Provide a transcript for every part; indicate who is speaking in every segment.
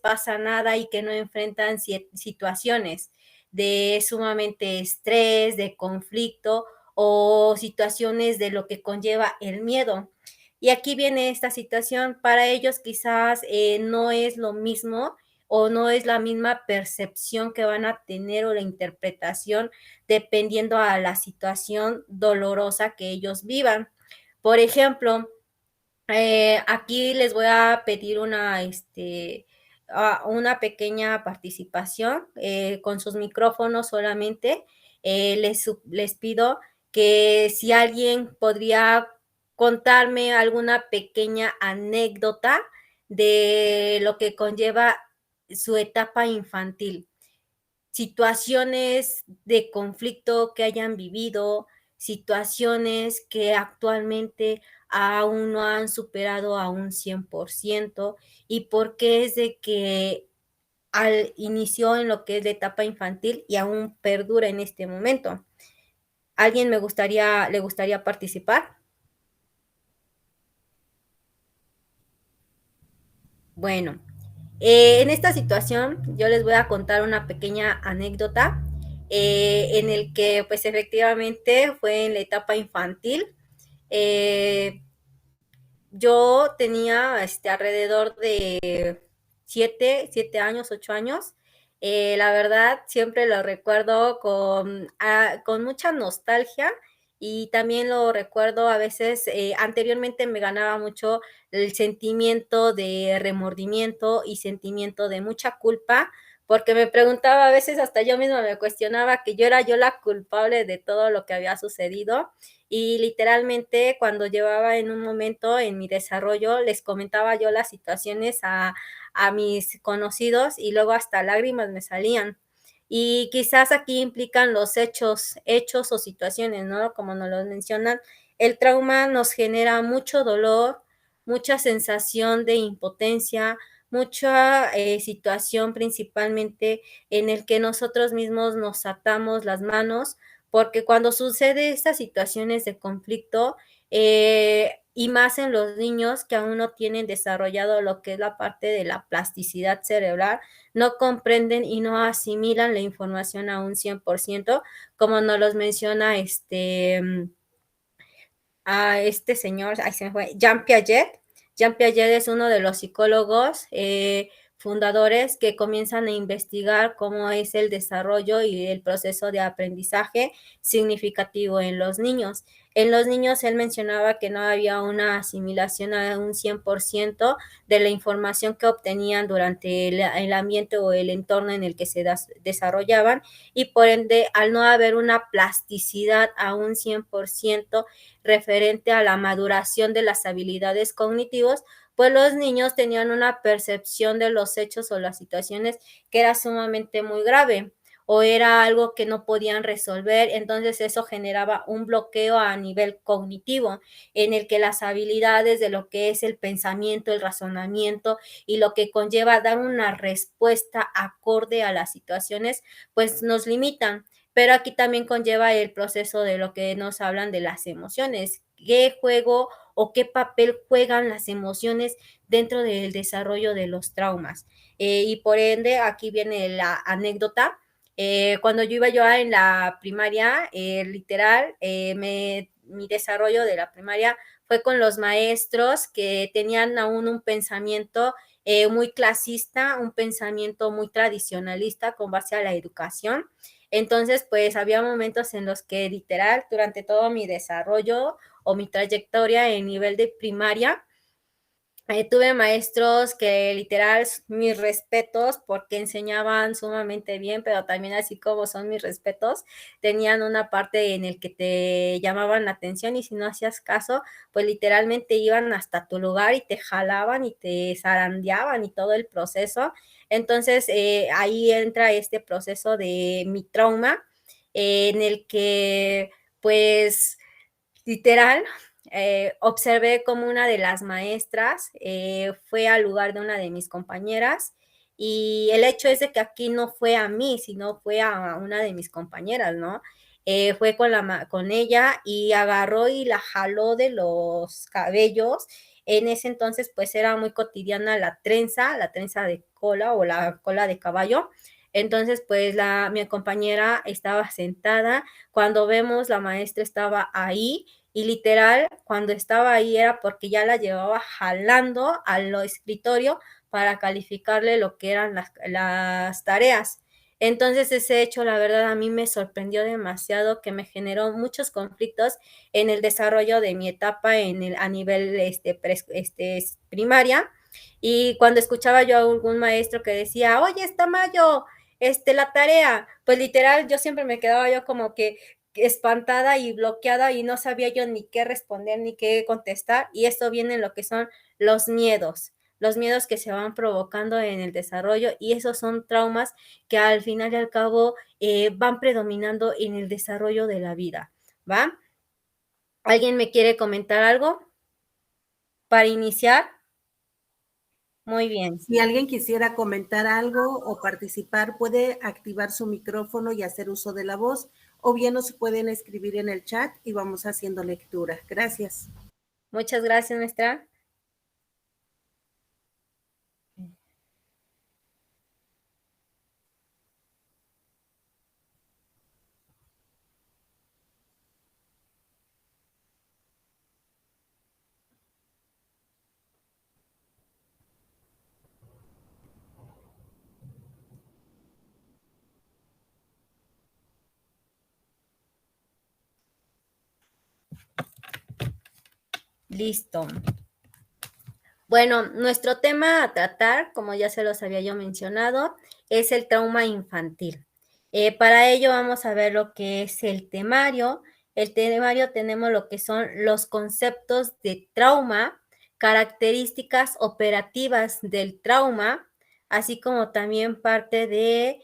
Speaker 1: pasa nada y que no enfrentan situaciones de sumamente estrés, de conflicto o situaciones de lo que conlleva el miedo. Y aquí viene esta situación, para ellos quizás no es lo mismo o no es la misma percepción que van a tener o la interpretación dependiendo a la situación dolorosa que ellos vivan. Por ejemplo, aquí les voy a pedir una pequeña participación con sus micrófonos solamente. Les pido que si alguien podría contarme alguna pequeña anécdota de lo que conlleva su etapa infantil, situaciones de conflicto que hayan vivido, situaciones que actualmente aún no han superado a un 100% y por qué es de que inició en lo que es la etapa infantil y aún perdura en este momento. ¿Alguien le gustaría participar? Bueno, en esta situación yo les voy a contar una pequeña anécdota en el que pues efectivamente fue en la etapa infantil. Eh, yo tenía alrededor de 7 años, 8 años. La verdad, siempre lo recuerdo con mucha nostalgia y también lo recuerdo a veces, anteriormente me ganaba mucho el sentimiento de remordimiento y sentimiento de mucha culpa, porque me preguntaba a veces, hasta yo misma me cuestionaba que yo era yo la culpable de todo lo que había sucedido y literalmente cuando llevaba en un momento en mi desarrollo, les comentaba yo las situaciones a mis conocidos y luego hasta lágrimas me salían. Y quizás aquí implican los hechos o situaciones, ¿no? Como nos lo mencionan, el trauma nos genera mucho dolor, mucha sensación de impotencia, mucha situación principalmente en el que nosotros mismos nos atamos las manos porque cuando sucede estas situaciones de conflicto, y más en los niños que aún no tienen desarrollado lo que es la parte de la plasticidad cerebral, no comprenden y no asimilan la información a un 100%, como nos los menciona a este señor, ay, se me fue, Jean Piaget. Jean Piaget es uno de los psicólogos fundadores que comienzan a investigar cómo es el desarrollo y el proceso de aprendizaje significativo en los niños. En los niños él mencionaba que no había una asimilación a un 100% de la información que obtenían durante el ambiente o el entorno en el que se desarrollaban y por ende al no haber una plasticidad a un 100% referente a la maduración de las habilidades cognitivas, pues los niños tenían una percepción de los hechos o las situaciones que era sumamente muy grave o era algo que no podían resolver, entonces eso generaba un bloqueo a nivel cognitivo en el que las habilidades de lo que es el pensamiento, el razonamiento y lo que conlleva dar una respuesta acorde a las situaciones, pues nos limitan. Pero aquí también conlleva el proceso de lo que nos hablan de las emociones. ¿Qué juego o qué papel juegan las emociones dentro del desarrollo de los traumas? Y por ende, aquí viene la anécdota. Cuando yo iba yo en la primaria, literal, mi desarrollo de la primaria fue con los maestros que tenían aún un pensamiento muy clasista, un pensamiento muy tradicionalista con base a la educación. Entonces, pues había momentos en los que literal, durante todo mi desarrollo o mi trayectoria en nivel de primaria, tuve maestros que literal, mis respetos, porque enseñaban sumamente bien, pero también así como son mis respetos, tenían una parte en el que te llamaban la atención y si no hacías caso, pues literalmente iban hasta tu lugar y te jalaban y te zarandeaban y todo el proceso. Entonces, ahí entra este proceso de mi trauma, en el que, pues, literal, observé como una de las maestras fue al lugar de una de mis compañeras y el hecho es de que aquí no fue a mí, sino fue a una de mis compañeras, ¿no? Fue con ella y agarró y la jaló de los cabellos En ese entonces, pues era muy cotidiana la trenza de cola o la cola de caballo. Entonces, pues mi compañera estaba sentada, cuando vemos la maestra estaba ahí y literal, cuando estaba ahí era porque ya la llevaba jalando al escritorio para calificarle lo que eran las tareas. Entonces ese hecho, la verdad, a mí me sorprendió demasiado, que me generó muchos conflictos en el desarrollo de mi etapa a nivel primaria. Y cuando escuchaba yo a algún maestro que decía, oye, está Mayo, la tarea, pues literal, yo siempre me quedaba yo como que espantada y bloqueada y no sabía yo ni qué responder ni qué contestar. Y esto viene en lo que son los miedos que se van provocando en el desarrollo, y esos son traumas que al final y al cabo van predominando en el desarrollo de la vida, ¿va? ¿Alguien me quiere comentar algo para iniciar? Muy bien.
Speaker 2: Si alguien quisiera comentar algo o participar, puede activar su micrófono y hacer uso de la voz, o bien nos pueden escribir en el chat y vamos haciendo lectura. Gracias.
Speaker 1: Muchas gracias, maestra. Listo. Bueno, nuestro tema a tratar, como ya se los había yo mencionado, es el trauma infantil. Para ello vamos a ver lo que es el temario. El temario tenemos lo que son los conceptos de trauma, características operativas del trauma, así como también parte de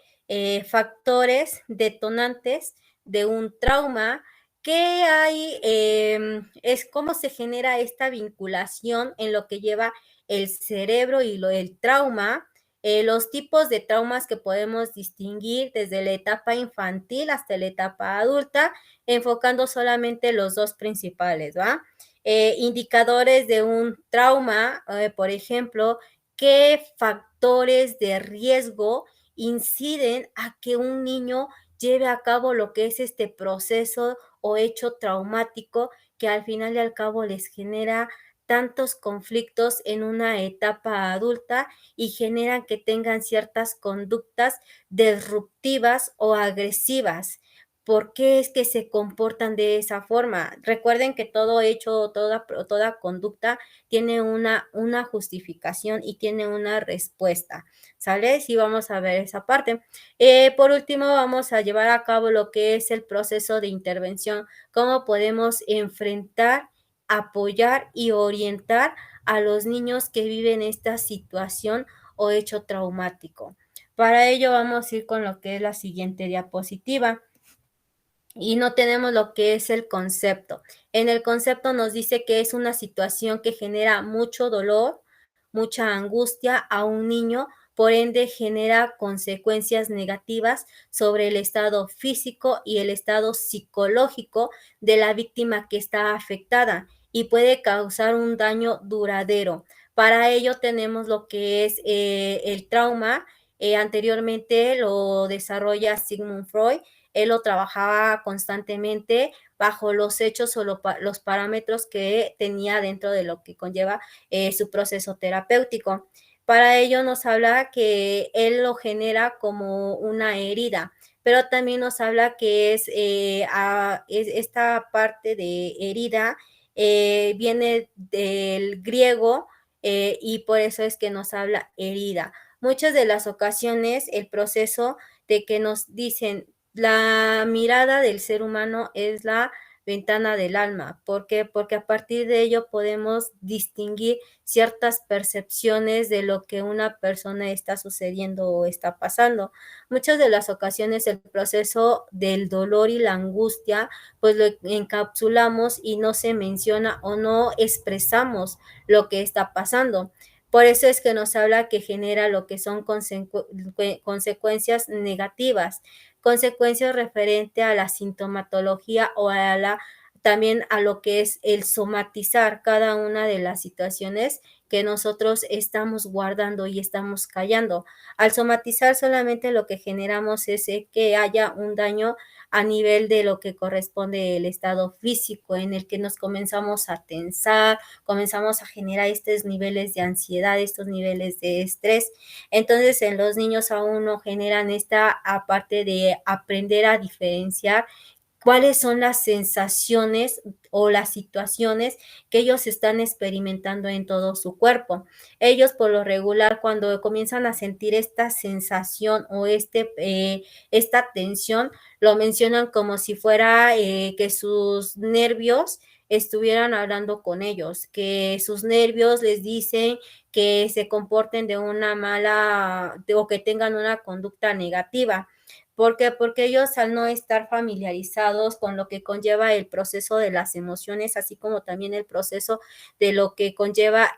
Speaker 1: factores detonantes de un trauma. ¿Qué hay? Es cómo se genera esta vinculación en lo que lleva el cerebro y el trauma, los tipos de traumas que podemos distinguir desde la etapa infantil hasta la etapa adulta, enfocando solamente los dos principales, ¿va? Indicadores de un trauma, por ejemplo, qué factores de riesgo inciden a que un niño lleve a cabo lo que es este proceso o hecho traumático que al final y al cabo les genera tantos conflictos en una etapa adulta y generan que tengan ciertas conductas disruptivas o agresivas. ¿Por qué es que se comportan de esa forma? Recuerden que todo hecho, toda conducta tiene una justificación y tiene una respuesta, ¿sale? Sí, vamos a ver esa parte. Por último, vamos a llevar a cabo lo que es el proceso de intervención, cómo podemos enfrentar, apoyar y orientar a los niños que viven esta situación o hecho traumático. Para ello vamos a ir con lo que es la siguiente diapositiva. Y no tenemos lo que es el concepto. En el concepto nos dice que es una situación que genera mucho dolor, mucha angustia a un niño, por ende genera consecuencias negativas sobre el estado físico y el estado psicológico de la víctima que está afectada y puede causar un daño duradero. Para ello tenemos lo que es el trauma. Anteriormente lo desarrolla Sigmund Freud. Él lo trabajaba constantemente bajo los hechos o los parámetros que tenía dentro de lo que conlleva su proceso terapéutico. Para ello nos habla que él lo genera como una herida, pero también nos habla que es esta parte de herida viene del griego y por eso es que nos habla herida. Muchas de las ocasiones el proceso de que nos dicen la mirada del ser humano es la ventana del alma. ¿Por qué? Porque a partir de ello podemos distinguir ciertas percepciones de lo que una persona está sucediendo o está pasando. Muchas de las ocasiones el proceso del dolor y la angustia pues lo encapsulamos y no se menciona o no expresamos lo que está pasando. Por eso es que nos habla que genera lo que son consecuencias negativas, consecuencias referente a la sintomatología o a la también a lo que es el somatizar cada una de las situaciones que nosotros estamos guardando y estamos callando. Al somatizar solamente lo que generamos es que haya un daño a nivel de lo que corresponde el estado físico, en el que nos comenzamos a tensar, comenzamos a generar estos niveles de ansiedad, estos niveles de estrés. Entonces, en los niños aún no generan esta aparte de aprender a diferenciar cuáles son las sensaciones o las situaciones que ellos están experimentando en todo su cuerpo. Ellos por lo regular cuando comienzan a sentir esta sensación o esta tensión, lo mencionan como si fuera que sus nervios estuvieran hablando con ellos, que sus nervios les dicen que se comporten de una mala o que tengan una conducta negativa. ¿Por qué? Porque ellos al no estar familiarizados con lo que conlleva el proceso de las emociones, así como también el proceso de lo que conlleva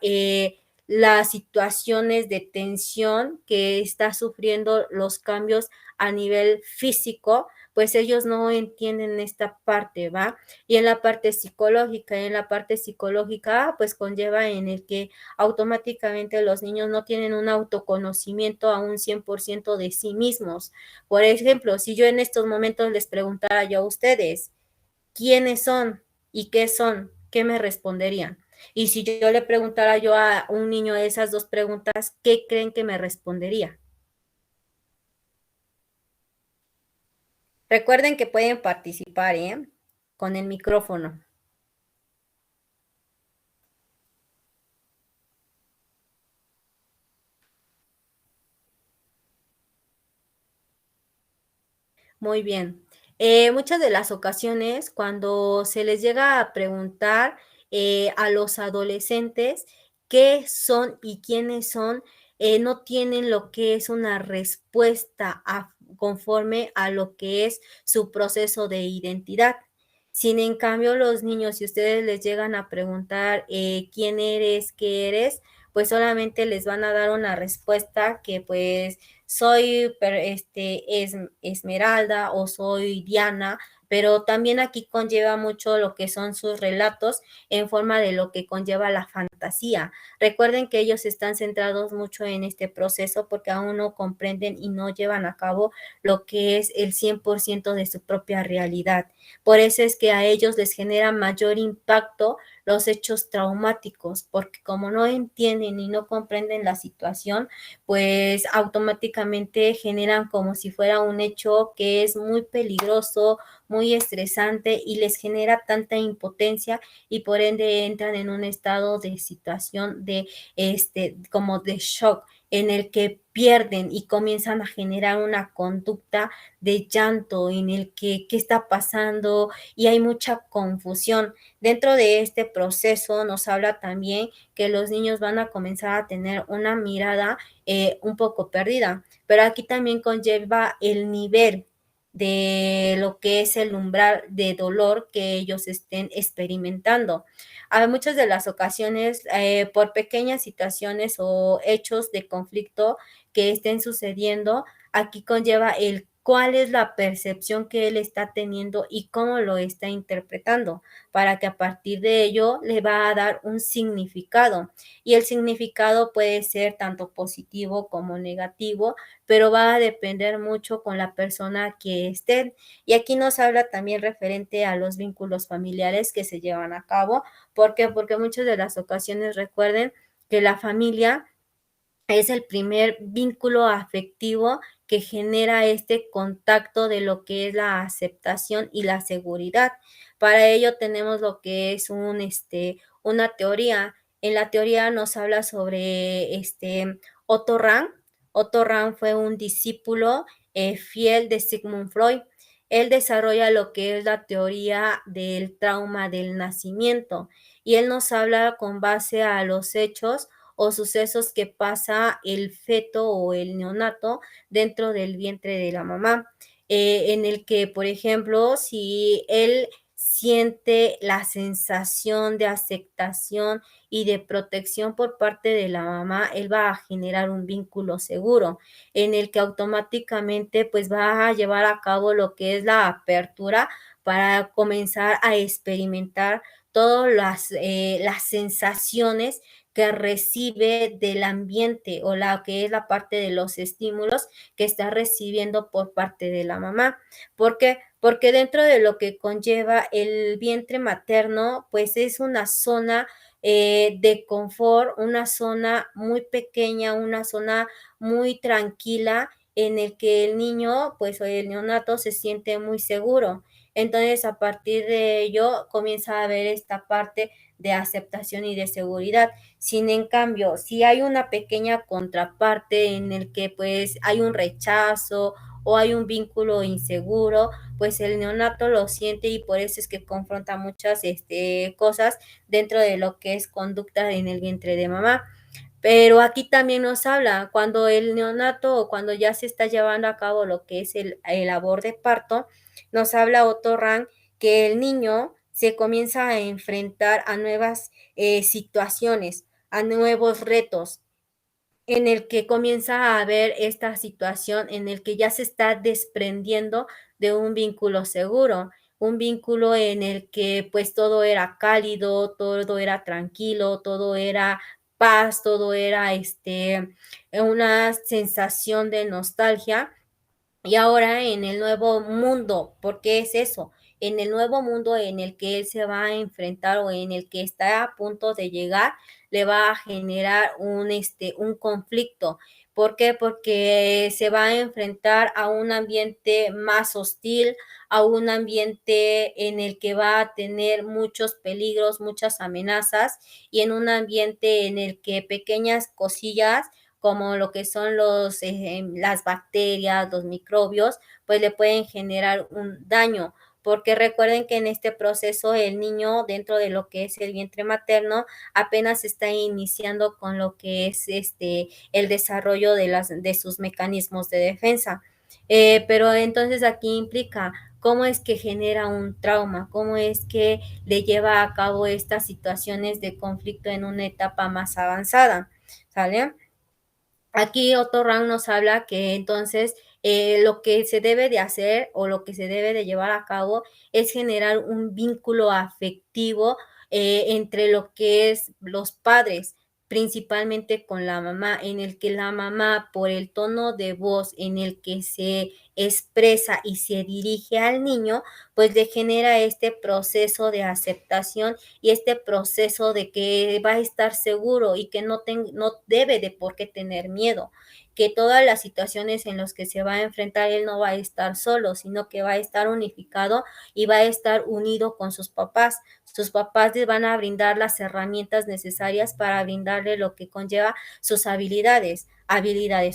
Speaker 1: las situaciones de tensión que está sufriendo los cambios a nivel físico, pues ellos no entienden esta parte, ¿va? Y en la parte psicológica, pues conlleva en el que automáticamente los niños no tienen un autoconocimiento a un 100% de sí mismos. Por ejemplo, si yo en estos momentos les preguntara yo a ustedes, ¿quiénes son y qué son? ¿Qué me responderían? Y si yo le preguntara yo a un niño esas dos preguntas, ¿qué creen que me respondería? Recuerden que pueden participar, ¿eh? Con el micrófono. Muy bien. Muchas de las ocasiones, cuando se les llega a preguntar a los adolescentes qué son y quiénes son, no tienen lo que es una respuesta conforme a lo que es su proceso de identidad. Sin en cambio, los niños, si ustedes les llegan a preguntar quién eres, qué eres, pues solamente les van a dar una respuesta que pues soy Esmeralda o soy Diana, pero también aquí conlleva mucho lo que son sus relatos en forma de lo que conlleva la fantasía. Recuerden que ellos están centrados mucho en este proceso porque aún no comprenden y no llevan a cabo lo que es el 100% de su propia realidad. Por eso es que a ellos les genera mayor impacto los hechos traumáticos, porque como no entienden y no comprenden la situación, pues automáticamente generan como si fuera un hecho que es muy peligroso, muy estresante y les genera tanta impotencia y por ende entran en un estado de situación de como de shock en el que pierden y comienzan a generar una conducta de llanto en el que qué está pasando y hay mucha confusión. Dentro de este proceso nos habla también que los niños van a comenzar a tener una mirada un poco perdida, pero aquí también conlleva el nivel de lo que es el umbral de dolor que ellos estén experimentando. A muchas de las ocasiones, por pequeñas situaciones o hechos de conflicto que estén sucediendo, aquí conlleva el cuál es la percepción que él está teniendo y cómo lo está interpretando, para que a partir de ello le va a dar un significado. Y el significado puede ser tanto positivo como negativo, pero va a depender mucho con la persona que esté. Y aquí nos habla también referente a los vínculos familiares que se llevan a cabo. ¿Por qué? Porque muchas de las ocasiones recuerden que la familia es el primer vínculo afectivo que genera este contacto de lo que es la aceptación y la seguridad. Para ello tenemos lo que es una teoría. En la teoría nos habla sobre Otto Rahn. Otto Rahn fue un discípulo fiel de Sigmund Freud. Él desarrolla lo que es la teoría del trauma del nacimiento y él nos habla con base a los hechos o sucesos que pasa el feto o el neonato dentro del vientre de la mamá, en el que, por ejemplo, si él siente la sensación de aceptación y de protección por parte de la mamá, él va a generar un vínculo seguro en el que automáticamente pues va a llevar a cabo lo que es la apertura para comenzar a experimentar todas las sensaciones que recibe del ambiente o la que es la parte de los estímulos que está recibiendo por parte de la mamá. ¿Por qué? Porque dentro de lo que conlleva el vientre materno, pues es una zona de confort, una zona muy pequeña, una zona muy tranquila en el que el niño, pues o el neonato se siente muy seguro. Entonces, a partir de ello, comienza a haber esta parte de aceptación y de seguridad. Sin en cambio, si hay una pequeña contraparte en el que pues hay un rechazo o hay un vínculo inseguro, pues el neonato lo siente y por eso es que confronta muchas cosas dentro de lo que es conducta en el vientre de mamá. Pero aquí también nos habla, cuando el neonato o cuando ya se está llevando a cabo lo que es el labor de parto, nos habla Otto Rank que el niño se comienza a enfrentar a nuevas situaciones, a nuevos retos, en el que comienza a haber esta situación en el que ya se está desprendiendo de un vínculo seguro, un vínculo en el que pues todo era cálido, todo era tranquilo, todo era paz, todo era una sensación de nostalgia. Y ahora en el nuevo mundo, porque es eso, en el nuevo mundo en el que él se va a enfrentar o en el que está a punto de llegar, le va a generar un conflicto. ¿Por qué? Porque se va a enfrentar a un ambiente más hostil, a un ambiente en el que va a tener muchos peligros, muchas amenazas y en un ambiente en el que pequeñas cosillas como lo que son las bacterias, los microbios, pues le pueden generar un daño, porque recuerden que en este proceso el niño dentro de lo que es el vientre materno apenas está iniciando con lo que es el desarrollo de sus mecanismos de defensa. Pero entonces aquí implica cómo es que genera un trauma, cómo es que le lleva a cabo estas situaciones de conflicto en una etapa más avanzada, ¿sale? Aquí Otto Rank nos habla que entonces lo que se debe de hacer o lo que se debe de llevar a cabo es generar un vínculo afectivo entre lo que es los padres, principalmente con la mamá, en el que la mamá, por el tono de voz en el que se expresa y se dirige al niño, pues le genera este proceso de aceptación y este proceso de que va a estar seguro y que no debe de por qué tener miedo, que todas las situaciones en las que se va a enfrentar él no va a estar solo, sino que va a estar unificado y va a estar unido con sus papás. Sus papás les van a brindar las herramientas necesarias para brindarle lo que conlleva sus habilidades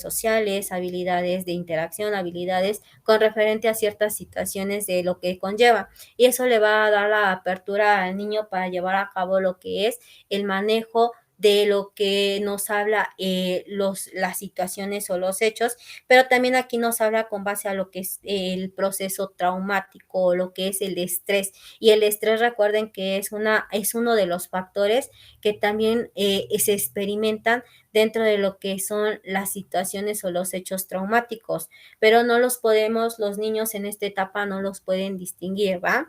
Speaker 1: sociales, habilidades de interacción, habilidades con referente a ciertas situaciones de lo que conlleva. Y eso le va a dar la apertura al niño para llevar a cabo lo que es el manejo de lo que nos habla las situaciones o los hechos, pero también aquí nos habla con base a lo que es el proceso traumático o lo que es el estrés. Y el estrés, recuerden que es uno de los factores que también se experimentan dentro de lo que son las situaciones o los hechos traumáticos, pero no los niños en esta etapa no los pueden distinguir, ¿va?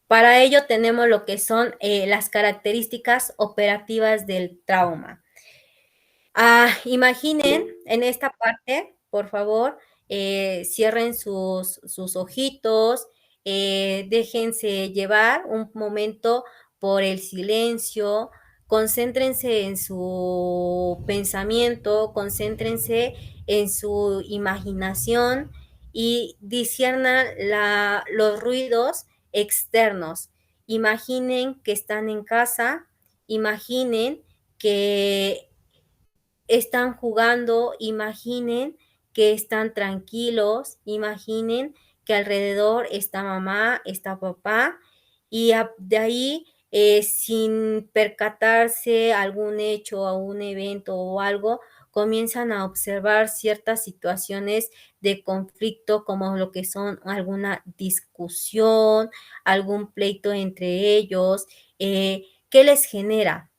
Speaker 1: Para ello tenemos lo que son las características operativas del trauma. Imaginen en esta parte, por favor, cierren sus ojitos, déjense llevar un momento por el silencio, concéntrense en su pensamiento, concéntrense en su imaginación y disciernan los ruidos externos. Imaginen que están en casa, imaginen que están jugando, imaginen que están tranquilos, imaginen que alrededor está mamá, está papá, y de ahí, sin percatarse algún hecho o un evento o algo, comienzan a observar ciertas situaciones de conflicto como lo que son alguna discusión, algún pleito entre ellos, ¿qué les genera?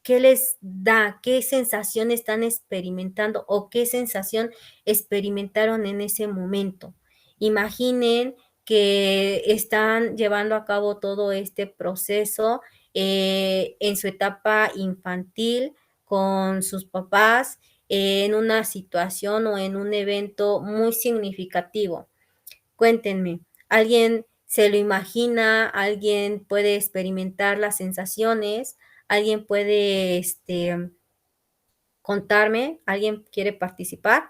Speaker 1: ¿Qué les da? ¿Qué sensación están experimentando o qué sensación experimentaron en ese momento? Imaginen que están llevando a cabo todo este proceso en su etapa infantil con sus papás en una situación o en un evento muy significativo. Cuéntenme, ¿alguien se lo imagina? ¿Alguien puede experimentar las sensaciones? ¿Alguien puede contarme? ¿Alguien quiere participar?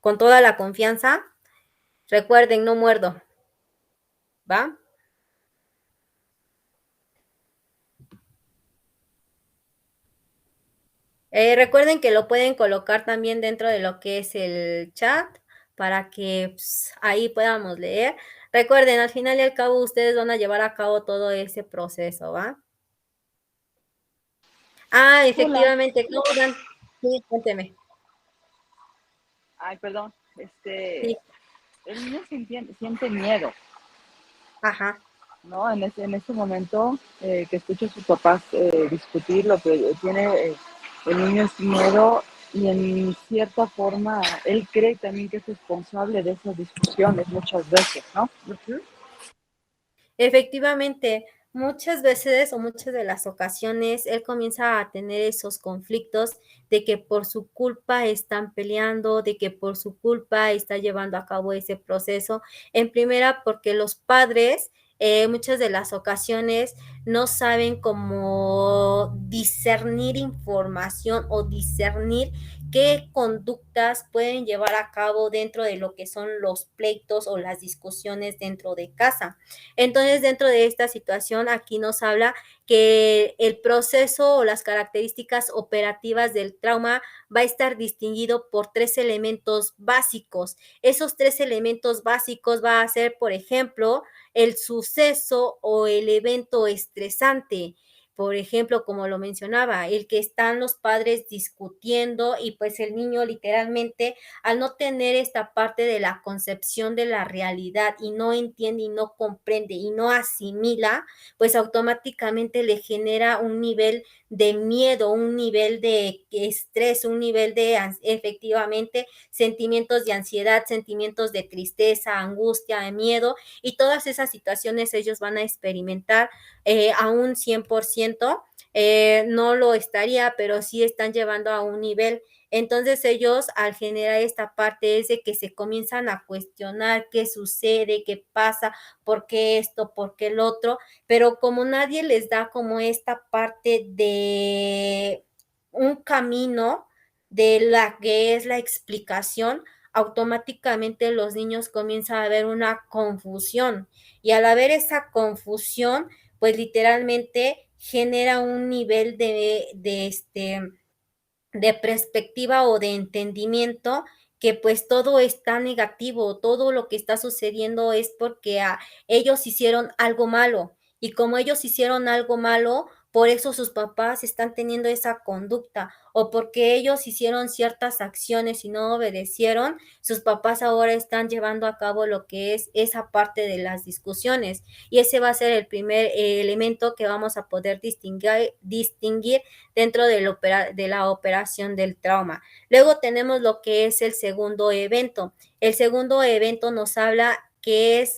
Speaker 1: Con toda la confianza. Recuerden, no muerdo. ¿Va? Recuerden que lo pueden colocar también dentro de lo que es el chat para que pues, ahí podamos leer. Recuerden, al final y al cabo ustedes van a llevar a cabo todo ese proceso, ¿va? Ah,
Speaker 3: Hola.
Speaker 1: efectivamente, ¿cómo dan? Sí, cuénteme.
Speaker 3: Ay, perdón.
Speaker 1: Sí,
Speaker 3: El niño siente miedo,
Speaker 1: ajá.
Speaker 3: ¿no? En ese momento que escucho a sus papás discutir, lo que tiene el niño es miedo y en cierta forma él cree también que es responsable de esas discusiones muchas veces, ¿no?
Speaker 1: Ujú. Efectivamente, muchas veces o muchas de las ocasiones él comienza a tener esos conflictos de que por su culpa están peleando, de que por su culpa está llevando a cabo ese proceso. En primera, porque los padres muchas de las ocasiones no saben cómo discernir información o discernir qué conductas pueden llevar a cabo dentro de lo que son los pleitos o las discusiones dentro de casa. Entonces, dentro de esta situación, aquí nos habla que el proceso o las características operativas del trauma va a estar distinguido por 3 elementos básicos. Esos 3 elementos básicos va a ser, por ejemplo, el suceso o el evento estresante. Por ejemplo, como lo mencionaba, el que están los padres discutiendo y pues el niño literalmente al no tener esta parte de la concepción de la realidad y no entiende y no comprende y no asimila, pues automáticamente le genera un nivel de miedo, un nivel de estrés, un nivel de efectivamente sentimientos de ansiedad, sentimientos de tristeza, angustia, de miedo y todas esas situaciones ellos van a experimentar a un 100%. No lo estaría, pero sí están llevando a un nivel. Entonces ellos al generar esta parte es de que se comienzan a cuestionar qué sucede, qué pasa, por qué esto, por qué el otro, pero como nadie les da como esta parte de un camino de la que es la explicación, automáticamente los niños comienzan a ver una confusión y al haber esa confusión, pues literalmente genera un nivel de perspectiva o de entendimiento que pues todo está negativo, todo lo que está sucediendo es porque ellos hicieron algo malo y como ellos hicieron algo malo, por eso sus papás están teniendo esa conducta o porque ellos hicieron ciertas acciones y no obedecieron, sus papás ahora están llevando a cabo lo que es esa parte de las discusiones y ese va a ser el primer elemento que vamos a poder distinguir dentro de la operación del trauma. Luego tenemos lo que es el segundo evento. El segundo evento nos habla que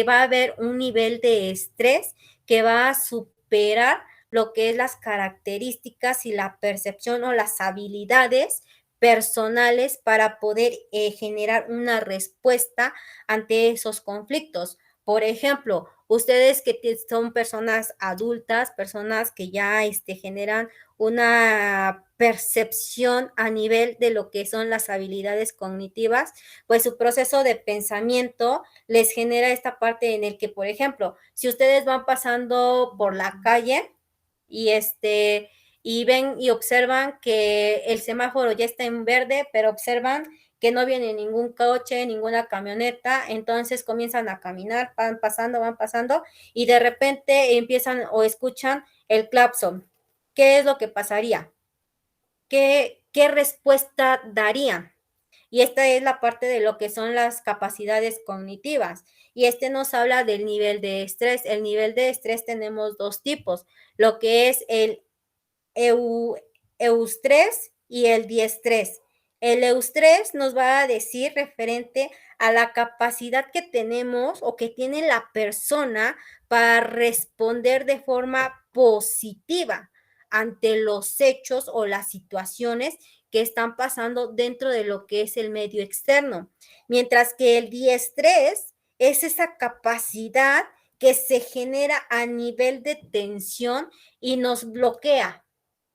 Speaker 1: va a haber un nivel de estrés que va a superar lo que es las características y la percepción o las habilidades personales para poder generar una respuesta ante esos conflictos. Por ejemplo, ustedes que son personas adultas, personas que ya generan una percepción a nivel de lo que son las habilidades cognitivas, pues su proceso de pensamiento les genera esta parte en el que, por ejemplo, si ustedes van pasando por la calle y y ven y observan que el semáforo ya está en verde, pero observan que no viene ningún coche, ninguna camioneta, entonces comienzan a caminar, van pasando, y de repente empiezan o escuchan el claxon. ¿Qué es lo que pasaría? ¿Qué respuesta darían? Y esta es la parte de lo que son las capacidades cognitivas. Y nos habla del nivel de estrés. El nivel de estrés tenemos dos tipos, lo que es el eustrés y el diestrés. El eustrés nos va a decir referente a la capacidad que tenemos o que tiene la persona para responder de forma positiva ante los hechos o las situaciones que están pasando dentro de lo que es el medio externo. Mientras que el diestrés es esa capacidad que se genera a nivel de tensión y nos bloquea.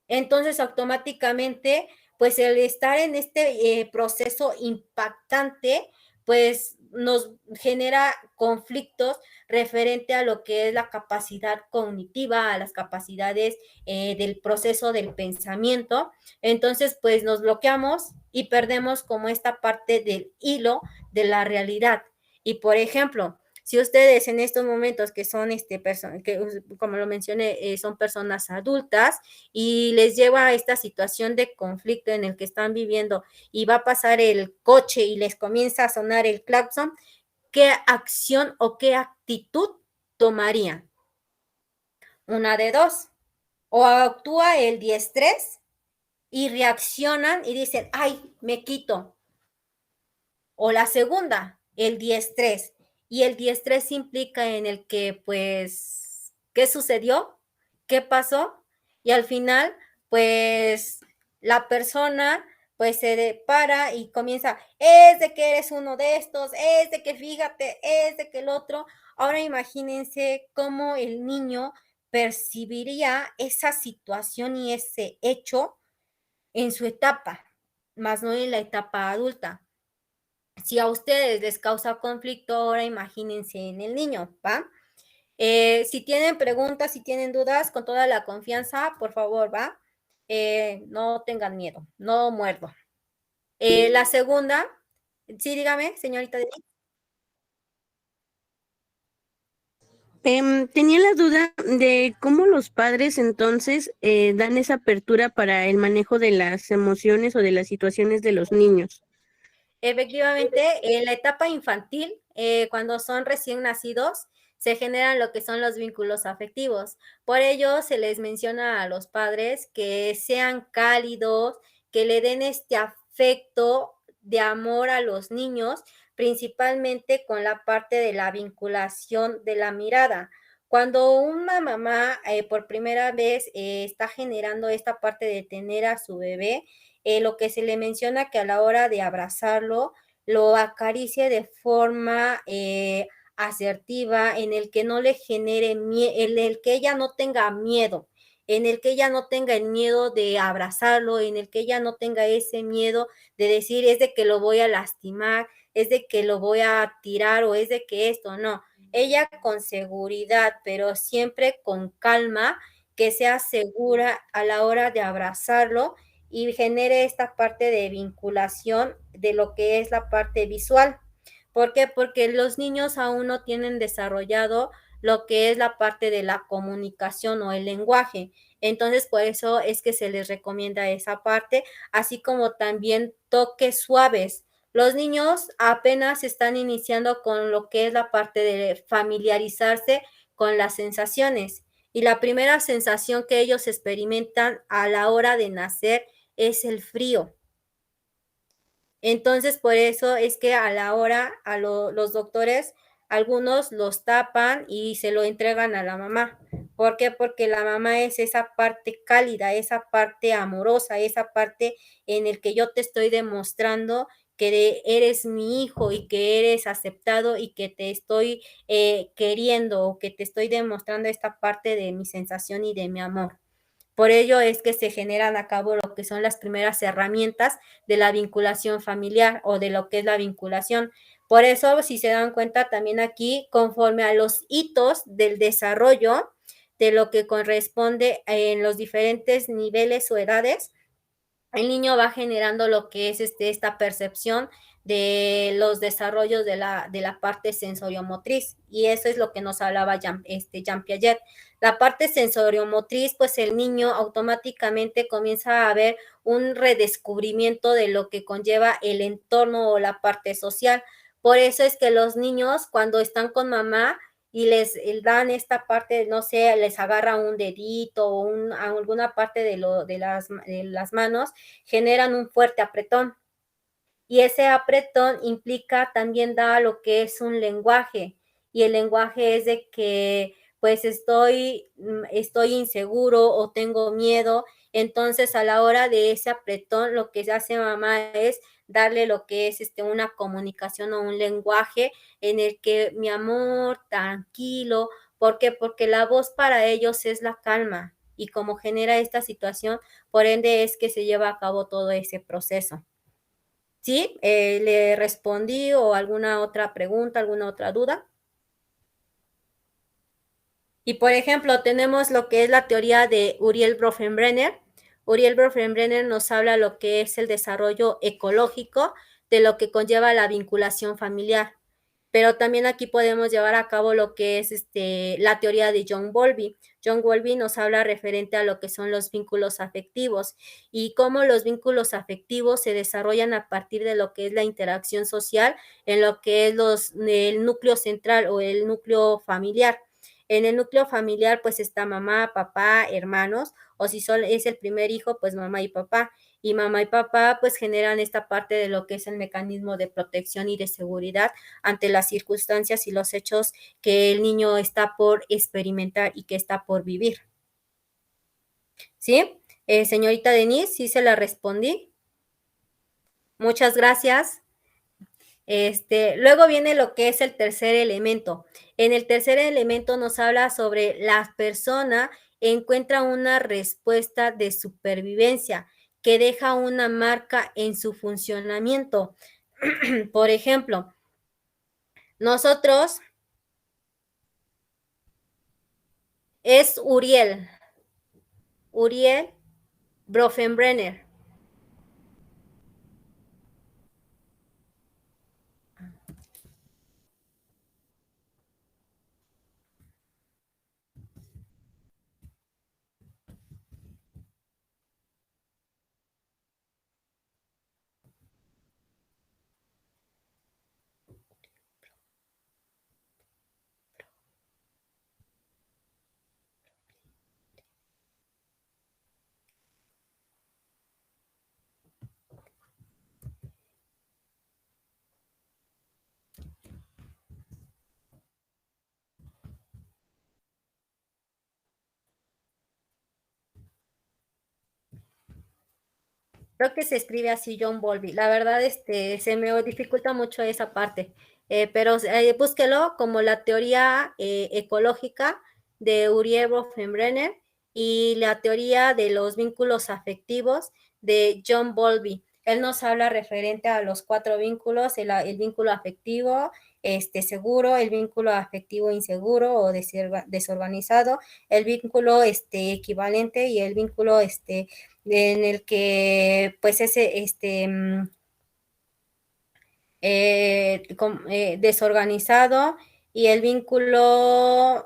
Speaker 1: Entonces, automáticamente, pues el estar en este proceso impactante, pues nos genera conflictos referente a lo que es la capacidad cognitiva, a las capacidades del proceso del pensamiento. Entonces, pues nos bloqueamos y perdemos como esta parte del hilo de la realidad. Y por ejemplo, si ustedes en estos momentos que son que como lo mencioné, son personas adultas y les lleva a esta situación de conflicto en el que están viviendo y va a pasar el coche y les comienza a sonar el claxon, ¿qué acción o qué actitud tomarían? Una de dos, o actúa el diestrés y reaccionan y dicen, ay, me quito. O la segunda, el diestrés. Y el diestrés implica en el que, pues, ¿qué sucedió? ¿Qué pasó? Y al final, pues, la persona, pues, se para y comienza, es de que eres uno de estos, es de que fíjate, es de que el otro. Ahora imagínense cómo el niño percibiría esa situación y ese hecho en su etapa, más no en la etapa adulta. Si a ustedes les causa conflicto, ahora imagínense en el niño, ¿va? Si tienen preguntas, si tienen dudas, con toda la confianza, por favor, ¿va? No tengan miedo, no muerdo. La segunda, sí, dígame, señorita Denise.
Speaker 4: Tenía la duda de cómo los padres entonces dan esa apertura para el manejo de las emociones o de las situaciones de los niños.
Speaker 1: Efectivamente, en la etapa infantil, cuando son recién nacidos, se generan lo que son los vínculos afectivos. Por ello, se les menciona a los padres que sean cálidos, que le den este afecto de amor a los niños, principalmente con la parte de la vinculación de la mirada. Cuando una mamá por primera vez está generando esta parte de tener a su bebé, lo que se le menciona que a la hora de abrazarlo, lo acaricie de forma asertiva, en el que no le genere miedo, en el que ella no tenga miedo, en el que ella no tenga el miedo de abrazarlo, en el que ella no tenga ese miedo de decir es de que lo voy a lastimar, es de que lo voy a tirar o es de que esto, no. Ella con seguridad, pero siempre con calma, que sea segura a la hora de abrazarlo y genere esta parte de vinculación de lo que es la parte visual. ¿Por qué? Porque los niños aún no tienen desarrollado lo que es la parte de la comunicación o el lenguaje. Entonces, por eso es que se les recomienda esa parte, así como también toques suaves. Los niños apenas están iniciando con lo que es la parte de familiarizarse con las sensaciones. Y la primera sensación que ellos experimentan a la hora de nacer es el frío. Entonces, por eso es que a la hora, los doctores, algunos los tapan y se lo entregan a la mamá. ¿Por qué? Porque la mamá es esa parte cálida, esa parte amorosa, esa parte en el que yo te estoy demostrando que eres mi hijo y que eres aceptado y que te estoy queriendo o que te estoy demostrando esta parte de mi sensación y de mi amor. Por ello es que se generan a cabo lo que son las primeras herramientas de la vinculación familiar o de lo que es la vinculación. Por eso, si se dan cuenta, también aquí, conforme a los hitos del desarrollo de lo que corresponde en los diferentes niveles o edades, el niño va generando lo que es esta percepción de los desarrollos de la parte sensoriomotriz, y eso es lo que nos hablaba Jean Piaget. La parte sensoriomotriz, pues el niño automáticamente comienza a ver un redescubrimiento de lo que conlleva el entorno o la parte social. Por eso es que los niños, cuando están con mamá, y les dan esta parte, no sé, les agarra un dedito o alguna parte de las manos, generan un fuerte apretón. Y ese apretón implica también dar lo que es un lenguaje, y el lenguaje es de que pues estoy inseguro o tengo miedo. Entonces a la hora de ese apretón lo que hace mamá es darle lo que es una comunicación o un lenguaje en el que mi amor, tranquilo. ¿Por qué? Porque la voz para ellos es la calma, y como genera esta situación, por ende es que se lleva a cabo todo ese proceso. ¿Sí? ¿Le respondí o alguna otra pregunta, alguna otra duda? Y por ejemplo, tenemos lo que es la teoría de Uriel Bronfenbrenner. Uriel Bronfenbrenner nos habla lo que es el desarrollo ecológico de lo que conlleva la vinculación familiar. Pero también aquí podemos llevar a cabo lo que es la teoría de John Bowlby. John Bowlby nos habla referente a lo que son los vínculos afectivos y cómo los vínculos afectivos se desarrollan a partir de lo que es la interacción social en lo que es el núcleo central o el núcleo familiar. En el núcleo familiar pues está mamá, papá, hermanos, o si es el primer hijo, pues mamá y papá. Y mamá y papá pues generan esta parte de lo que es el mecanismo de protección y de seguridad ante las circunstancias y los hechos que el niño está por experimentar y que está por vivir. ¿Sí? Señorita Denise, ¿sí se la respondí? Muchas gracias. Luego viene lo que es el tercer elemento. En el tercer elemento nos habla sobre la persona encuentra una respuesta de supervivencia que deja una marca en su funcionamiento. Por ejemplo, nosotros es Uriel Bronfenbrenner. Creo que se escribe así John Bowlby. La verdad, se me dificulta mucho esa parte, pero búsquelo como la teoría ecológica de Uriel Bronfenbrenner y la teoría de los vínculos afectivos de John Bowlby. Él nos habla referente a los 4 vínculos, el vínculo afectivo seguro, el vínculo afectivo inseguro o desorganizado, el vínculo equivalente y el vínculo en el que pues ese desorganizado, y el vínculo,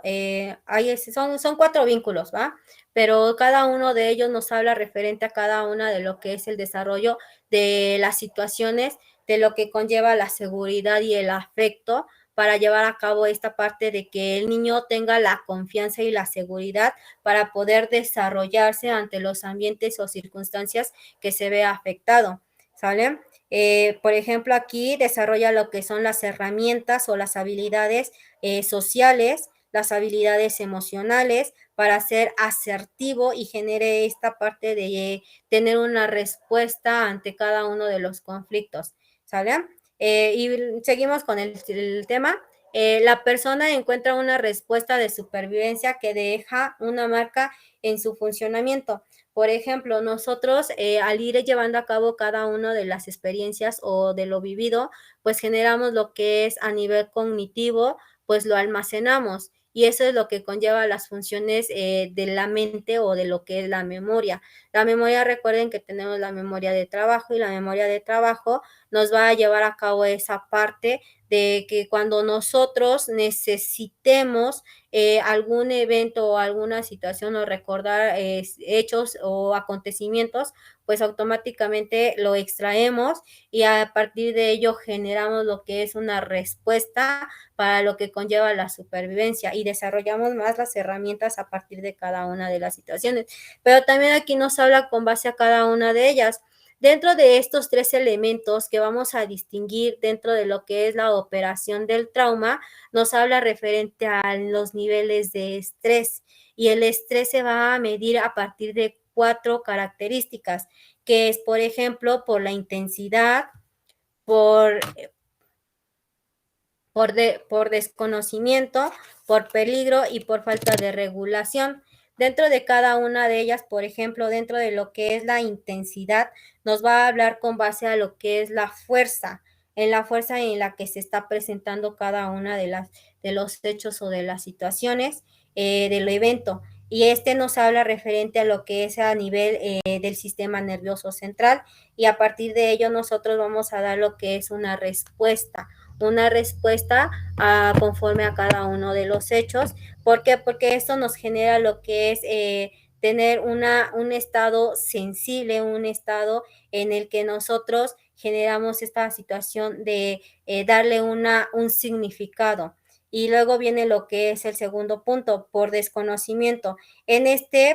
Speaker 1: son 4 vínculos, ¿va? Pero cada uno de ellos nos habla referente a cada una de lo que es el desarrollo de las situaciones, de lo que conlleva la seguridad y el afecto para llevar a cabo esta parte de que el niño tenga la confianza y la seguridad para poder desarrollarse ante los ambientes o circunstancias que se vea afectado, ¿sale? Por ejemplo, aquí desarrolla lo que son las herramientas o las habilidades sociales, las habilidades emocionales para ser asertivo y genere esta parte de tener una respuesta ante cada uno de los conflictos, ¿sale? Y seguimos con el tema. La persona encuentra una respuesta de supervivencia que deja una marca en su funcionamiento. Por ejemplo, nosotros al ir llevando a cabo cada una de las experiencias o de lo vivido, pues generamos lo que es a nivel cognitivo, pues lo almacenamos. Y eso es lo que conlleva las funciones de la mente o de lo que es la memoria. La memoria, recuerden que tenemos la memoria de trabajo, y la memoria de trabajo nos va a llevar a cabo esa parte de que cuando nosotros necesitemos algún evento o alguna situación o recordar hechos o acontecimientos, pues automáticamente lo extraemos y a partir de ello generamos lo que es una respuesta para lo que conlleva la supervivencia y desarrollamos más las herramientas a partir de cada una de las situaciones. Pero también aquí nos habla con base a cada una de ellas. Dentro de estos 3 elementos que vamos a distinguir dentro de lo que es la operación del trauma, nos habla referente a los niveles de estrés, y el estrés se va a medir a partir de 4 características, que es, por ejemplo, por la intensidad, por desconocimiento, por peligro y por falta de regulación. Dentro de cada una de ellas, por ejemplo, dentro de lo que es la intensidad, nos va a hablar con base a lo que es la fuerza, en la fuerza en la que se está presentando cada una de los hechos o de las situaciones del evento. Y nos habla referente a lo que es a nivel del sistema nervioso central, y a partir de ello nosotros vamos a dar lo que es una respuesta conforme a cada uno de los hechos. ¿Por qué? Porque esto nos genera lo que es tener un estado sensible, un estado en el que nosotros generamos esta situación de darle un significado. Y luego viene lo que es el segundo punto, por desconocimiento.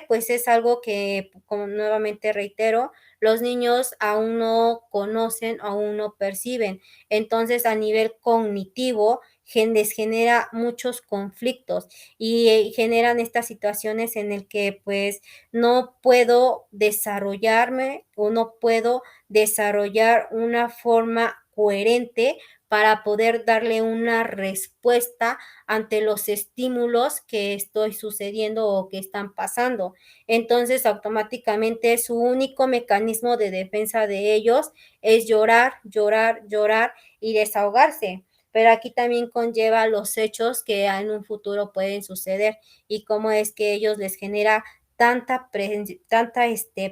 Speaker 1: Pues es algo que, como nuevamente reitero, los niños aún no conocen, aún no perciben. Entonces, a nivel cognitivo, les genera muchos conflictos y generan estas situaciones en el que pues no puedo desarrollarme o no puedo desarrollar una forma coherente para poder darle una respuesta ante los estímulos que estoy sucediendo o que están pasando. Entonces, automáticamente su único mecanismo de defensa de ellos es llorar, llorar, llorar y desahogarse. Pero aquí también conlleva los hechos que en un futuro pueden suceder y cómo es que ellos les genera tanta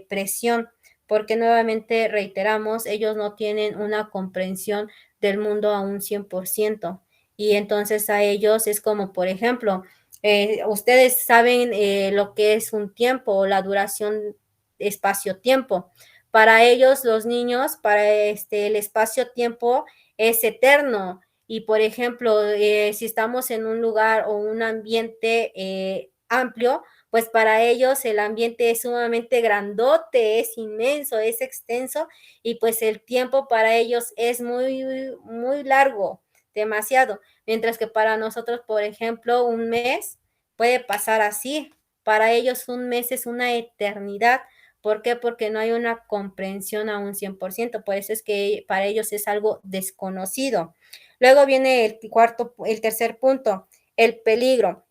Speaker 1: presión, porque nuevamente reiteramos, ellos no tienen una comprensión del mundo a un 100%, y entonces a ellos es como, por ejemplo, ustedes saben lo que es un tiempo o la duración espacio-tiempo. Para ellos, los niños, para el espacio-tiempo es eterno. Y, por ejemplo, si estamos en un lugar o un ambiente amplio, pues para ellos el ambiente es sumamente grandote, es inmenso, es extenso, y pues el tiempo para ellos es muy, muy largo, demasiado. Mientras que para nosotros, por ejemplo, un mes puede pasar así. Para ellos un mes es una eternidad. ¿Por qué? Porque no hay una comprensión a un 100%, por eso es que para ellos es algo desconocido. Luego viene el tercer punto, el peligro.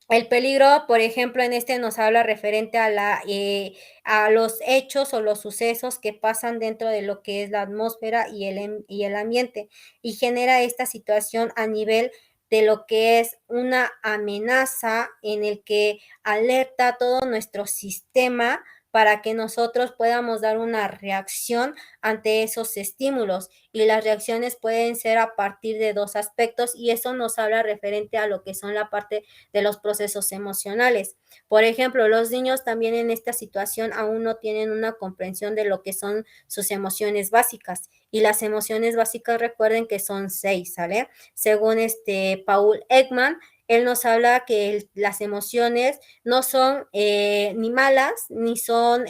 Speaker 1: El peligro, por ejemplo, en nos habla referente a los hechos o los sucesos que pasan dentro de lo que es la atmósfera y el ambiente, y genera esta situación a nivel de lo que es una amenaza en el que alerta todo nuestro sistema para que nosotros podamos dar una reacción ante esos estímulos, y las reacciones pueden ser a partir de 2 aspectos, y eso nos habla referente a lo que son la parte de los procesos emocionales. Por ejemplo, los niños también en esta situación aún no tienen una comprensión de lo que son sus emociones básicas, y las emociones básicas, recuerden que son 6, ¿sale? Según Paul Ekman, él nos habla que las emociones no son ni malas ni son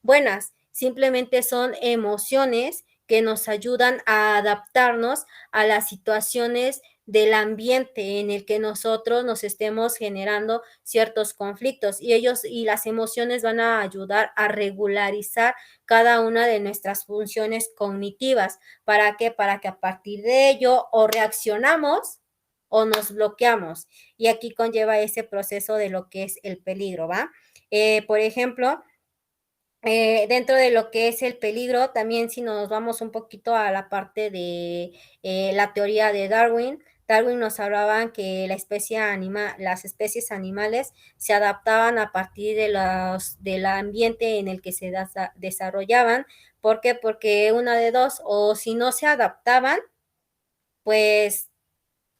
Speaker 1: buenas, simplemente son emociones que nos ayudan a adaptarnos a las situaciones del ambiente en el que nosotros nos estemos generando ciertos conflictos, y las emociones van a ayudar a regularizar cada una de nuestras funciones cognitivas. ¿Para qué? Para que a partir de ello o reaccionamos o nos bloqueamos, y aquí conlleva ese proceso de lo que es el peligro, ¿va? Por ejemplo, dentro de lo que es el peligro, también si nos vamos un poquito a la parte de la teoría de Darwin, Darwin nos hablaba que las especies animales se adaptaban a partir del ambiente en el que se desarrollaban. ¿Por qué? Porque una de dos, o si no se adaptaban, pues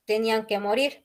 Speaker 1: tenían que morir.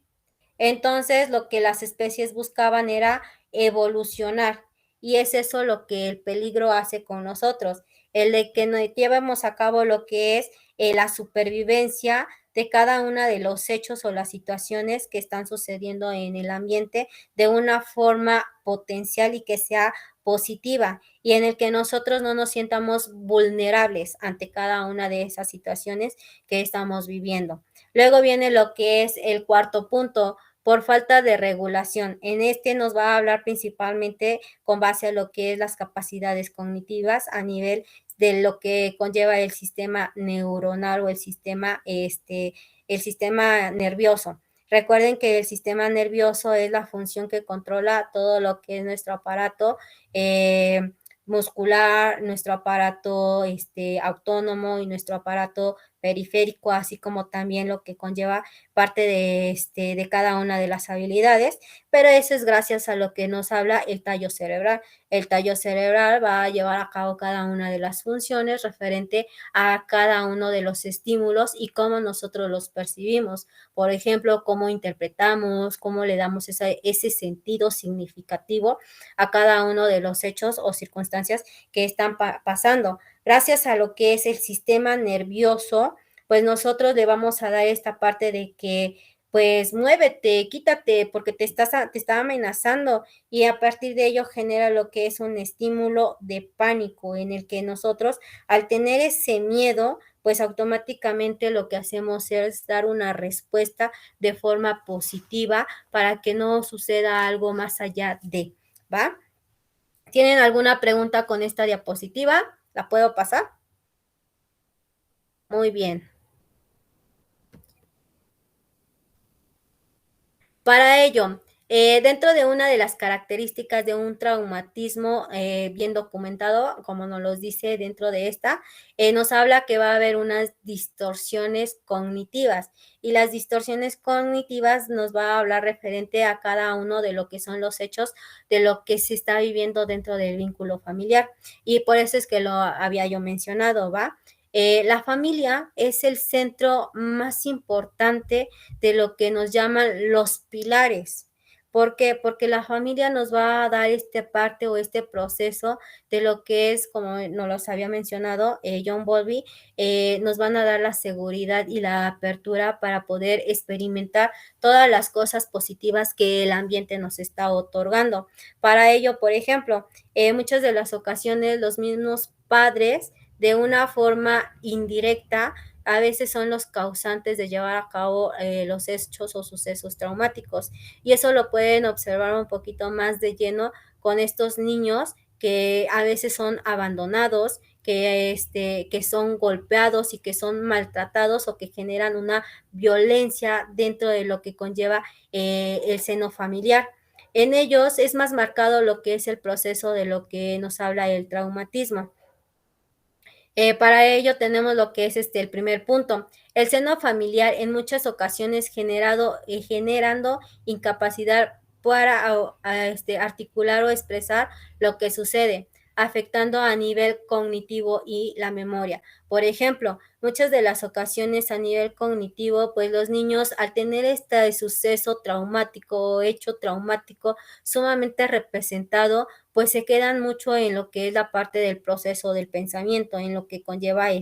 Speaker 1: Entonces, lo que las especies buscaban era evolucionar, y es eso lo que el peligro hace con nosotros, el de que nos llevemos a cabo lo que es la supervivencia de cada una de los hechos o las situaciones que están sucediendo en el ambiente de una forma potencial y que sea positiva y en el que nosotros no nos sientamos vulnerables ante cada una de esas situaciones que estamos viviendo. Luego viene lo que es el cuarto punto, por falta de regulación. En este nos va a hablar principalmente con base a lo que es las capacidades cognitivas a nivel de lo que conlleva el sistema neuronal o el sistema nervioso. Recuerden que el sistema nervioso es la función que controla todo lo que es nuestro aparato muscular, nuestro aparato autónomo y nuestro aparato periférico, así como también lo que conlleva parte de cada una de las habilidades, pero eso es gracias a lo que nos habla el tallo cerebral. El tallo cerebral va a llevar a cabo cada una de las funciones referente a cada uno de los estímulos y cómo nosotros los percibimos. Por ejemplo, cómo interpretamos, cómo le damos ese sentido significativo a cada uno de los hechos o circunstancias que están pasando. Gracias a lo que es el sistema nervioso, pues nosotros le vamos a dar esta parte de que pues muévete, quítate porque te está amenazando y a partir de ello genera lo que es un estímulo de pánico en el que nosotros al tener ese miedo pues automáticamente lo que hacemos es dar una respuesta de forma positiva para que no suceda algo más allá de, ¿va? ¿Tienen alguna pregunta con esta diapositiva? ¿La puedo pasar? Muy bien. Para ello, dentro de una de las características de un traumatismo bien documentado, como nos lo dice dentro de esta, nos habla que va a haber unas distorsiones cognitivas y las distorsiones cognitivas nos va a hablar referente a cada uno de lo que son los hechos de lo que se está viviendo dentro del vínculo familiar y por eso es que lo había yo mencionado, ¿va? La familia es el centro más importante de lo que nos llaman los pilares. ¿Por qué? Porque la familia nos va a dar este parte o este proceso de lo que es, como nos los había mencionado John Bowlby, nos van a dar la seguridad y la apertura para poder experimentar todas las cosas positivas que el ambiente nos está otorgando. Para ello, por ejemplo, muchas de las ocasiones los mismos padres de una forma indirecta a veces son los causantes de llevar a cabo los hechos o sucesos traumáticos. Y eso lo pueden observar un poquito más de lleno con estos niños que a veces son abandonados, que son golpeados y que son maltratados o que generan una violencia dentro de lo que conlleva el seno familiar. En ellos es más marcado lo que es el proceso de lo que nos habla el traumatismo. Para ello tenemos lo que es el primer punto. El seno familiar en muchas ocasiones generando incapacidad para articular o expresar lo que sucede, afectando a nivel cognitivo y la memoria. Por ejemplo, muchas de las ocasiones a nivel cognitivo, pues los niños al tener este suceso traumático o hecho traumático sumamente representado, pues se quedan mucho en lo que es la parte del proceso del pensamiento, en lo que conlleva en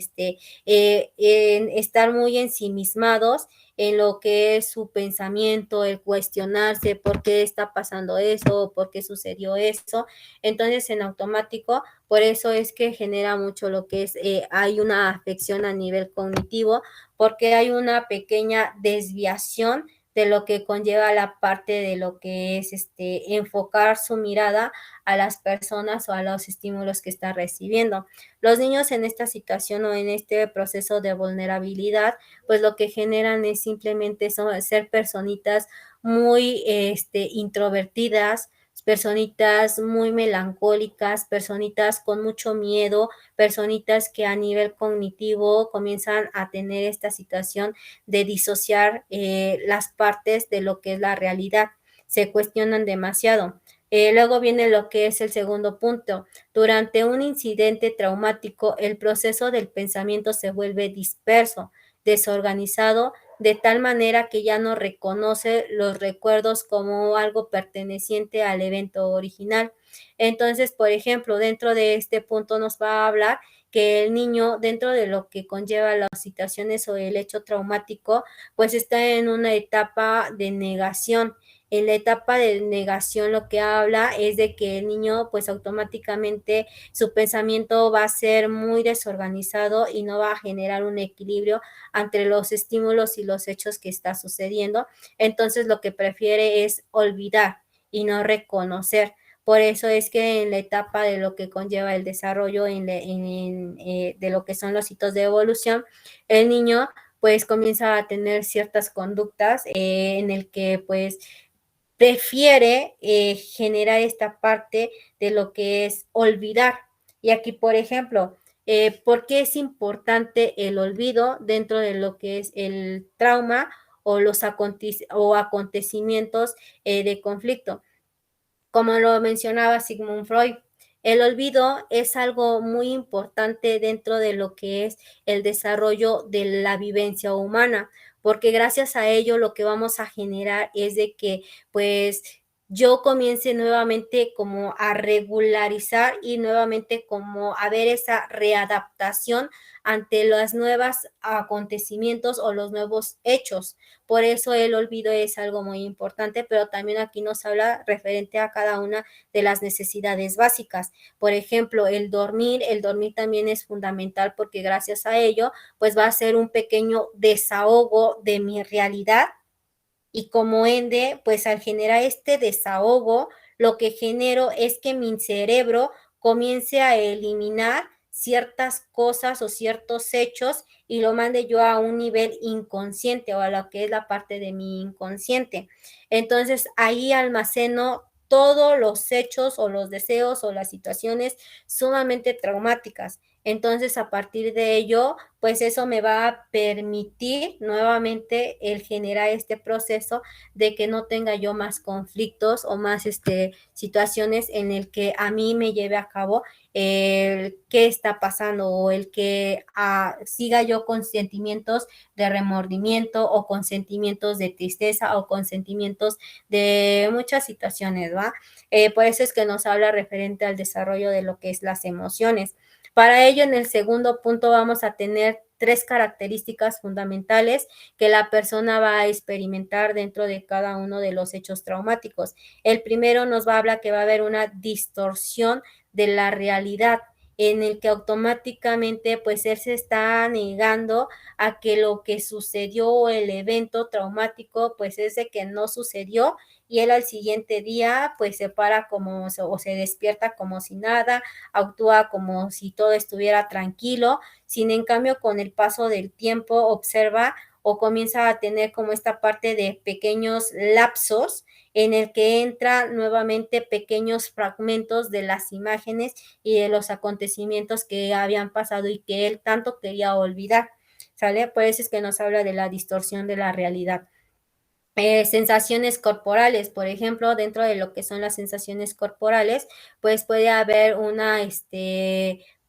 Speaker 1: estar muy ensimismados en lo que es su pensamiento, el cuestionarse por qué está pasando eso, por qué sucedió eso. Entonces, en automático, por eso es que genera mucho lo que es, hay una afección a nivel cognitivo, porque hay una pequeña desviación de lo que conlleva la parte de lo que es enfocar su mirada a las personas o a los estímulos que está recibiendo. Los niños en esta situación o en este proceso de vulnerabilidad, pues lo que generan es simplemente ser personitas muy introvertidas, personitas muy melancólicas, personitas con mucho miedo, personitas que a nivel cognitivo comienzan a tener esta situación de disociar las partes de lo que es la realidad, se cuestionan demasiado. Luego viene lo que es el segundo punto. Durante un incidente traumático, el proceso del pensamiento se vuelve disperso, desorganizado, de tal manera que ya no reconoce los recuerdos como algo perteneciente al evento original. Entonces, por ejemplo, dentro de este punto nos va a hablar que el niño, dentro de lo que conlleva las situaciones o el hecho traumático, pues está en una etapa de negación En la etapa de negación lo que habla es de que el niño pues automáticamente su pensamiento va a ser muy desorganizado y no va a generar un equilibrio entre los estímulos y los hechos que está sucediendo. Entonces lo que prefiere es olvidar y no reconocer. Por eso es que en la etapa de lo que conlleva el desarrollo de lo que son los hitos de evolución, el niño pues comienza a tener ciertas conductas en el que pues prefiere generar esta parte de lo que es olvidar. Y aquí, por ejemplo, ¿por qué es importante el olvido dentro de lo que es el trauma o los acontecimientos de conflicto? Como lo mencionaba Sigmund Freud, el olvido es algo muy importante dentro de lo que es el desarrollo de la vivencia humana, porque gracias a ello lo que vamos a generar es de que pues yo comience nuevamente como a regularizar y nuevamente como a ver esa readaptación ante los nuevos acontecimientos o los nuevos hechos. Por eso el olvido es algo muy importante, pero también aquí nos habla referente a cada una de las necesidades básicas. Por ejemplo, el dormir también es fundamental porque gracias a ello, pues va a ser un pequeño desahogo de mi realidad y como ende, pues al generar este desahogo, lo que genero es que mi cerebro comience a eliminar ciertas cosas o ciertos hechos y lo mande yo a un nivel inconsciente o a lo que es la parte de mi inconsciente. Entonces ahí almaceno todos los hechos o los deseos o las situaciones sumamente traumáticas. Entonces, a partir de ello, pues eso me va a permitir nuevamente el generar este proceso de que no tenga yo más conflictos o más situaciones en el que a mí me lleve a cabo el qué está pasando o el que siga yo con sentimientos de remordimiento o con sentimientos de tristeza o con sentimientos de muchas situaciones, ¿va? Por eso es que nos habla referente al desarrollo de lo que es las emociones. Para ello, en el segundo punto vamos a tener 3 características fundamentales que la persona va a experimentar dentro de cada uno de los hechos traumáticos. El primero nos va a hablar que va a haber una distorsión de la realidad en el que automáticamente pues él se está negando a que lo que sucedió, el evento traumático, pues es de que no sucedió y él al siguiente día pues se para como o se despierta como si nada, actúa como si todo estuviera tranquilo, sin en cambio con el paso del tiempo observa o comienza a tener como esta parte de pequeños lapsos en el que entra nuevamente pequeños fragmentos de las imágenes y de los acontecimientos que habían pasado y que él tanto quería olvidar, ¿sale? Por eso es que nos habla de la distorsión de la realidad. Sensaciones corporales, por ejemplo, dentro de lo que son las sensaciones corporales, pues puede haber una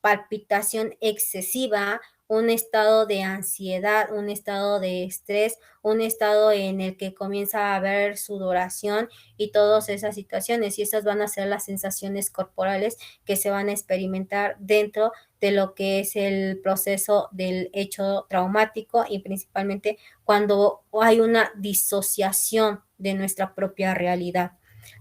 Speaker 1: palpitación excesiva, un estado de ansiedad, un estado de estrés, un estado en el que comienza a haber sudoración y todas esas situaciones. Y esas van a ser las sensaciones corporales que se van a experimentar dentro de lo que es el proceso del hecho traumático y principalmente cuando hay una disociación de nuestra propia realidad.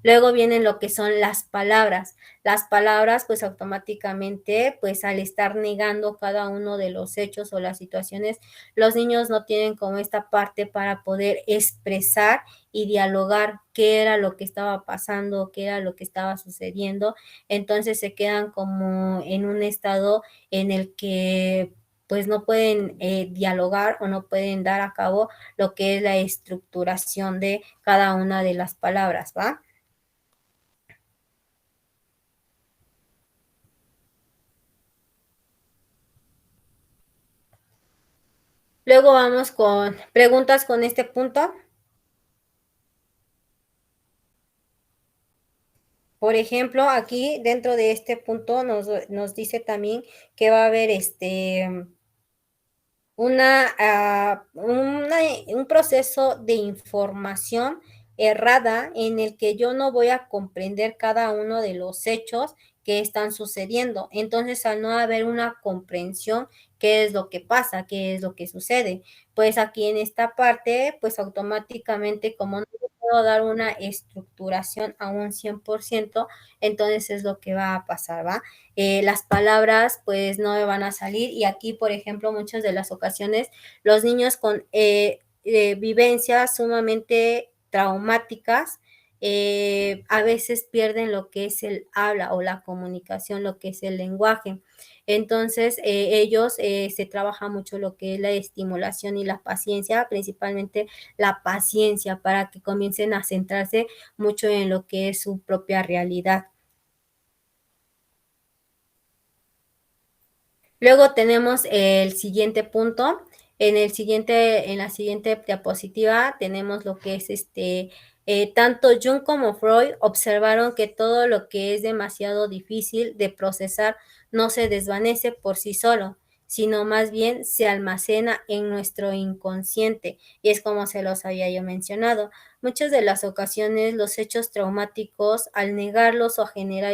Speaker 1: Luego vienen lo que son las palabras. Las palabras, pues automáticamente, pues al estar negando cada uno de los hechos o las situaciones, los niños no tienen como esta parte para poder expresar y dialogar qué era lo que estaba pasando, qué era lo que estaba sucediendo. Entonces se quedan como en un estado en el que pues no pueden dialogar o no pueden dar a cabo lo que es la estructuración de cada una de las palabras, ¿va? Luego vamos con preguntas con este punto. Por ejemplo, aquí dentro de este punto nos dice también que va a haber un proceso de información errada en el que yo no voy a comprender cada uno de los hechos que están sucediendo. Entonces, al no haber una comprensión, ¿qué es lo que pasa? ¿Qué es lo que sucede? Pues aquí en esta parte, pues automáticamente, como no puedo dar una estructuración a un 100%, entonces es lo que va a pasar, ¿va? Las palabras pues no me van a salir y aquí, por ejemplo, muchas de las ocasiones los niños con vivencias sumamente traumáticas a veces pierden lo que es el habla o la comunicación, lo que es el lenguaje. Entonces, ellos se trabaja mucho lo que es la estimulación y la paciencia, principalmente la paciencia, para que comiencen a centrarse mucho en lo que es su propia realidad. Luego tenemos el siguiente punto. En la siguiente diapositiva tenemos lo que es tanto Jung como Freud observaron que todo lo que es demasiado difícil de procesar no se desvanece por sí solo, sino más bien se almacena en nuestro inconsciente. Y es como se los había yo mencionado. Muchas de las ocasiones los hechos traumáticos, al negarlos o a generar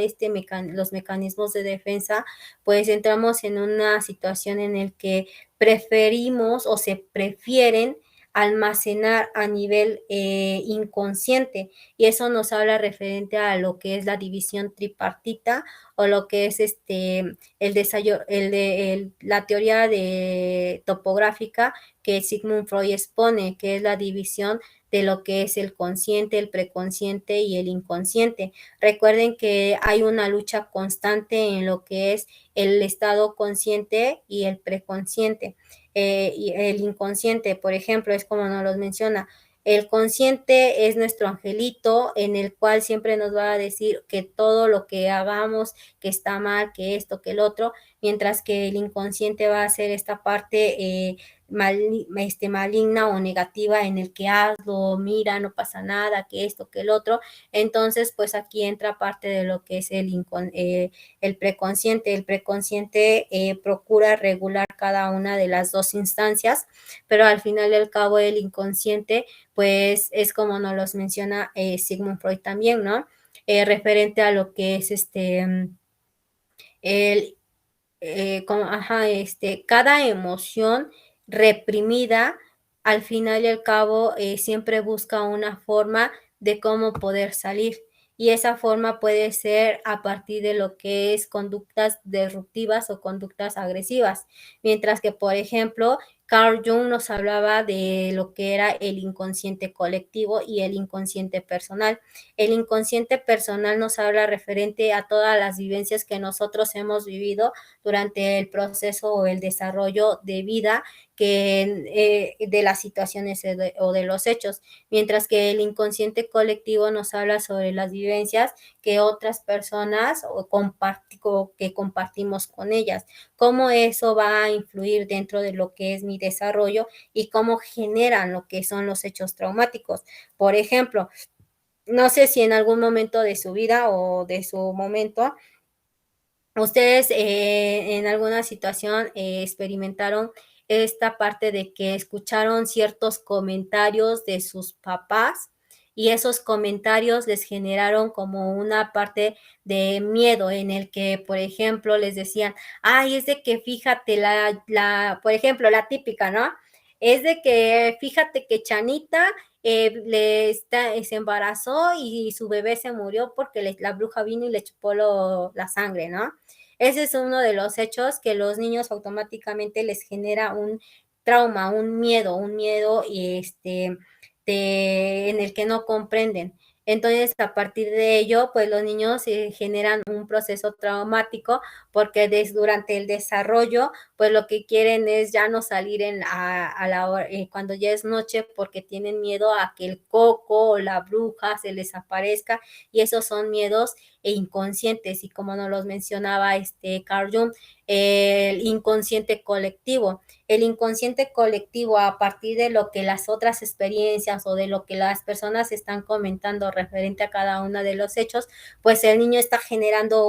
Speaker 1: los mecanismos de defensa, pues entramos en una situación en la que preferimos o se prefieren almacenar a nivel inconsciente, y eso nos habla referente a lo que es la división tripartita o lo que es la teoría topográfica que Sigmund Freud expone, que es la división de lo que es el consciente, el preconsciente y el inconsciente. Recuerden que hay una lucha constante en lo que es el estado consciente y el preconsciente. Y el inconsciente, por ejemplo, es como nos lo menciona. El consciente es nuestro angelito en el cual siempre nos va a decir que todo lo que hagamos, que está mal, que esto, que el otro, mientras que el inconsciente va a ser esta parte maligna o negativa en el que hazlo, mira, no pasa nada, que esto, que el otro. Entonces, pues aquí entra parte de lo que es el preconsciente. El preconsciente procura regular cada una de las dos instancias, pero al final y al cabo el inconsciente, pues es como nos los menciona Sigmund Freud también, ¿no? Referente a lo que es el cada emoción reprimida, al final y al cabo, siempre busca una forma de cómo poder salir. Y esa forma puede ser a partir de lo que es conductas disruptivas o conductas agresivas. Mientras que, por ejemplo, Carl Jung nos hablaba de lo que era el inconsciente colectivo y el inconsciente personal. El inconsciente personal nos habla referente a todas las vivencias que nosotros hemos vivido durante el proceso o el desarrollo de vida de las situaciones o de los hechos, mientras que el inconsciente colectivo nos habla sobre las vivencias que otras personas que compartimos con ellas, cómo eso va a influir dentro de lo que es mi desarrollo y cómo generan lo que son los hechos traumáticos. Por ejemplo, no sé si en algún momento de su vida o de su momento ustedes en alguna situación experimentaron esta parte de que escucharon ciertos comentarios de sus papás y esos comentarios les generaron como una parte de miedo en el que, por ejemplo, les decían, ay, es de que fíjate, por ejemplo, la típica, ¿no? Es de que fíjate que Chanita se embarazó y su bebé se murió porque la bruja vino y le chupó la sangre, ¿no? Ese es uno de los hechos que los niños automáticamente les genera un trauma, un miedo en el que no comprenden. Entonces, a partir de ello, pues los niños generan un proceso traumático porque durante el desarrollo, pues lo que quieren es ya no salir cuando ya es noche porque tienen miedo a que el coco o la bruja se les aparezca, y esos son miedos inconscientes, y como nos los mencionaba Carl Jung, el inconsciente colectivo. El inconsciente colectivo, a partir de lo que las otras experiencias o de lo que las personas están comentando referente a cada uno de los hechos, pues el niño está generando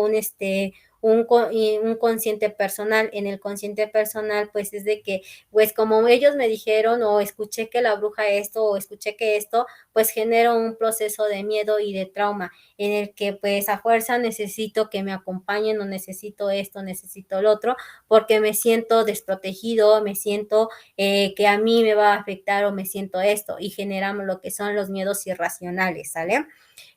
Speaker 1: un consciente personal. En el consciente personal, pues es de que, pues como ellos me dijeron, o escuché que la bruja esto, o escuché que esto, pues genero un proceso de miedo y de trauma, en el que pues a fuerza necesito que me acompañen, o necesito esto, necesito lo otro, porque me siento desprotegido, me siento que a mí me va a afectar, o me siento esto, y generamos lo que son los miedos irracionales, ¿sale?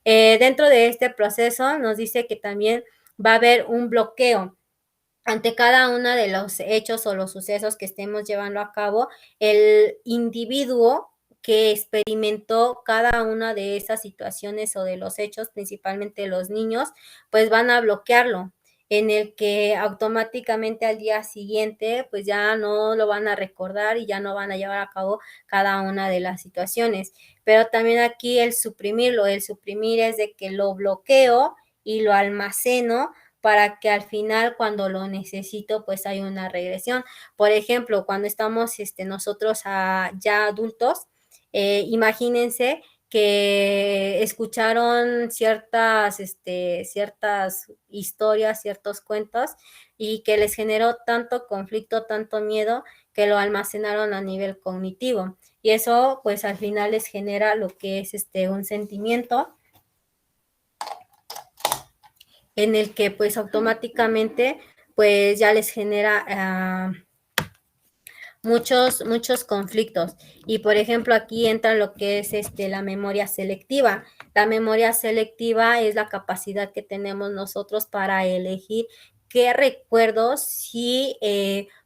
Speaker 1: Dentro de este proceso nos dice que también va a haber un bloqueo ante cada uno de los hechos o los sucesos que estemos llevando a cabo. El individuo que experimentó cada una de esas situaciones o de los hechos, principalmente los niños, pues van a bloquearlo, en el que automáticamente al día siguiente pues ya no lo van a recordar y ya no van a llevar a cabo cada una de las situaciones. Pero también aquí el suprimir es de que lo bloqueo y lo almaceno para que al final, cuando lo necesito, pues hay una regresión. Por ejemplo, cuando estamos nosotros ya adultos, imagínense que escucharon ciertas historias, ciertos cuentos, y que les generó tanto conflicto, tanto miedo, que lo almacenaron a nivel cognitivo. Y eso, pues al final les genera lo que es un sentimiento en el que pues automáticamente pues ya les genera muchos conflictos. Y por ejemplo, aquí entra lo que es la memoria selectiva. La memoria selectiva es la capacidad que tenemos nosotros para elegir qué recuerdos sí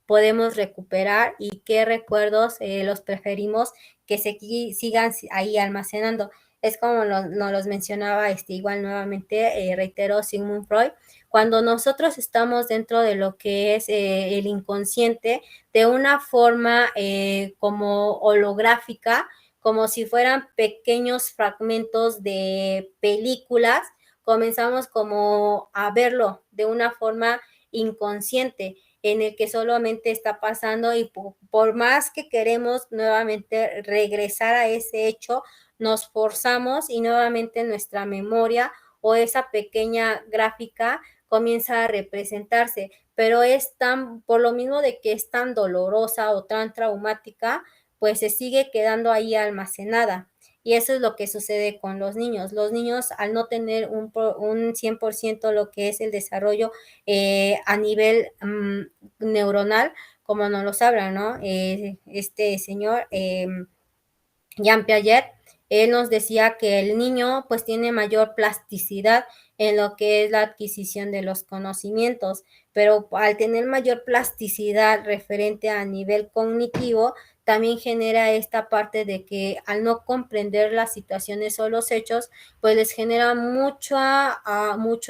Speaker 1: podemos recuperar, y qué recuerdos los preferimos que se sigan ahí almacenando. Es como nos los mencionaba igual nuevamente, reitero, Sigmund Freud. Cuando nosotros estamos dentro de lo que es el inconsciente, de una forma como holográfica, como si fueran pequeños fragmentos de películas, comenzamos como a verlo de una forma inconsciente, en el que solamente está pasando, y por más que queremos nuevamente regresar a ese hecho, nos forzamos, y nuevamente nuestra memoria o esa pequeña gráfica comienza a representarse, pero es por lo mismo de que es tan dolorosa o tan traumática, pues se sigue quedando ahí almacenada. Y eso es lo que sucede con los niños. Los niños, al no tener un 100% lo que es el desarrollo a nivel neuronal, como nos lo sabrá, ¿no? Este señor, Jean Piaget, él nos decía que el niño pues tiene mayor plasticidad en lo que es la adquisición de los conocimientos, pero al tener mayor plasticidad referente a nivel cognitivo, también genera esta parte de que al no comprender las situaciones o los hechos, pues les genera mucho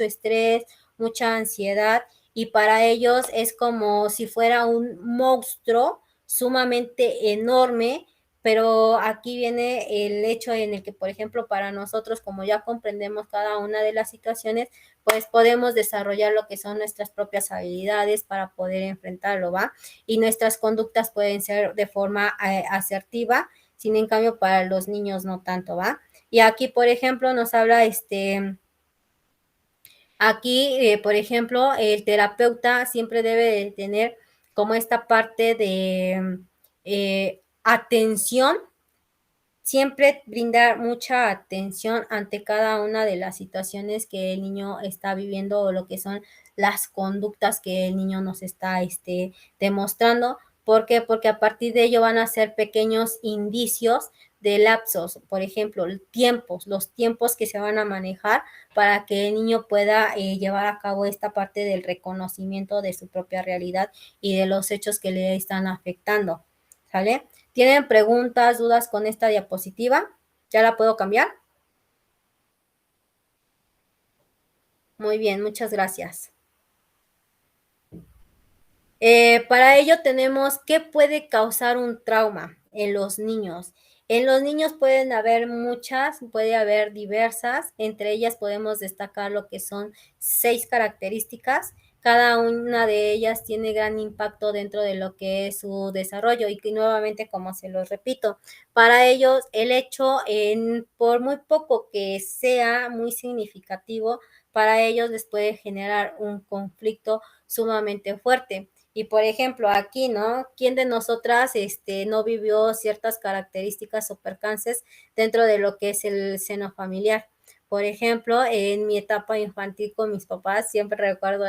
Speaker 1: estrés, mucha ansiedad, y para ellos es como si fuera un monstruo sumamente enorme. Pero aquí viene el hecho en el que, por ejemplo, para nosotros, como ya comprendemos cada una de las situaciones, pues podemos desarrollar lo que son nuestras propias habilidades para poder enfrentarlo, ¿va? Y nuestras conductas pueden ser de forma asertiva, sin en cambio para los niños no tanto, ¿va? Y aquí, por ejemplo, nos habla aquí, por ejemplo, el terapeuta siempre debe de tener como esta parte de atención, siempre brindar mucha atención ante cada una de las situaciones que el niño está viviendo, o lo que son las conductas que el niño nos está demostrando. ¿Por qué? Porque a partir de ello van a ser pequeños indicios de lapsos, por ejemplo, los tiempos que se van a manejar para que el niño pueda llevar a cabo esta parte del reconocimiento de su propia realidad y de los hechos que le están afectando, ¿sale? ¿Tienen preguntas, dudas con esta diapositiva? ¿Ya la puedo cambiar? Muy bien, muchas gracias. Para ello tenemos qué puede causar un trauma en los niños. En los niños pueden haber puede haber diversas. Entre ellas podemos destacar lo que son 6 características. Cada una de ellas tiene gran impacto dentro de lo que es su desarrollo, y que nuevamente, como se los repito, para ellos el hecho, por muy poco que sea muy significativo, para ellos les puede generar un conflicto sumamente fuerte. Y por ejemplo, aquí, ¿no? ¿Quién de nosotras no vivió ciertas características o percances dentro de lo que es el seno familiar? Por ejemplo, en mi etapa infantil con mis papás, siempre recuerdo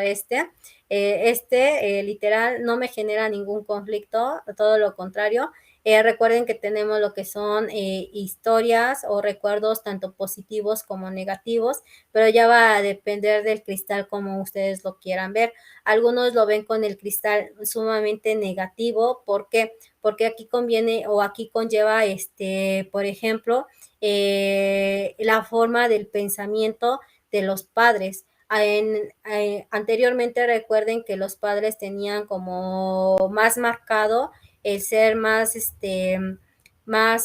Speaker 1: literal no me genera ningún conflicto, todo lo contrario. Recuerden que tenemos lo que son historias o recuerdos tanto positivos como negativos, pero ya va a depender del cristal como ustedes lo quieran ver. Algunos lo ven con el cristal sumamente negativo. ¿Por qué? Porque aquí conviene o aquí conlleva, por ejemplo, la forma del pensamiento de los padres. Anteriormente recuerden que los padres tenían como más marcado el ser más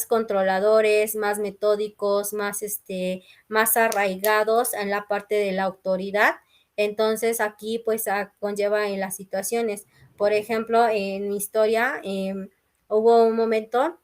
Speaker 1: controladores, más metódicos, más arraigados en la parte de la autoridad. Entonces aquí pues conlleva en las situaciones. Por ejemplo, en mi historia hubo un momento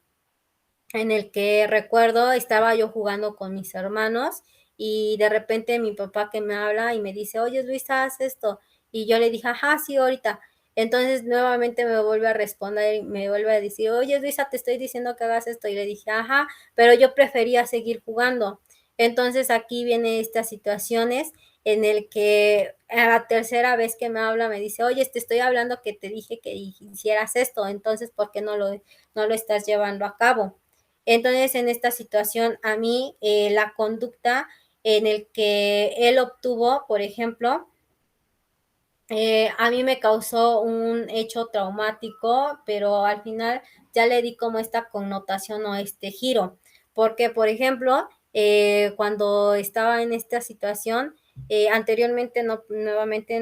Speaker 1: en el que recuerdo estaba yo jugando con mis hermanos y de repente mi papá que me habla y me dice, oye Luisa, haz esto. Y yo le dije, ajá, sí, ahorita. Entonces nuevamente me vuelve a responder y me vuelve a decir, oye Luisa, te estoy diciendo que hagas esto. Y le dije, ajá, pero yo prefería seguir jugando. Entonces aquí viene estas situaciones en el que a la tercera vez que me habla me dice, oye, te estoy hablando que te dije que hicieras esto, entonces ¿por qué no lo estás llevando a cabo? Entonces, en esta situación, a mí la conducta en el que él obtuvo, por ejemplo, a mí me causó un hecho traumático, pero al final ya le di como esta connotación o este giro, porque, por ejemplo, cuando estaba en esta situación, anteriormente nuevamente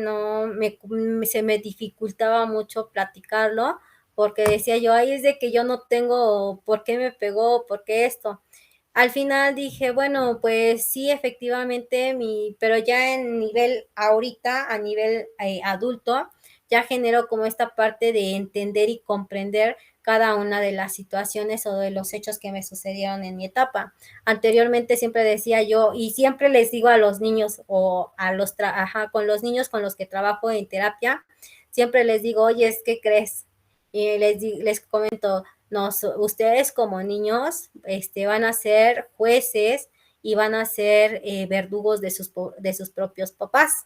Speaker 1: se me dificultaba mucho platicarlo, porque decía yo, ay, es de que yo no tengo por qué me pegó, por qué esto. Al final dije, bueno, pues sí, efectivamente, pero ya en nivel ahorita, a nivel adulto, ya generó como esta parte de entender y comprender cada una de las situaciones o de los hechos que me sucedieron en mi etapa. Anteriormente siempre decía yo, y siempre les digo a los niños o con los niños con los que trabajo en terapia, siempre les digo, oye, ¿qué crees? Y les comento, ustedes como niños van a ser jueces y van a ser verdugos de sus propios papás.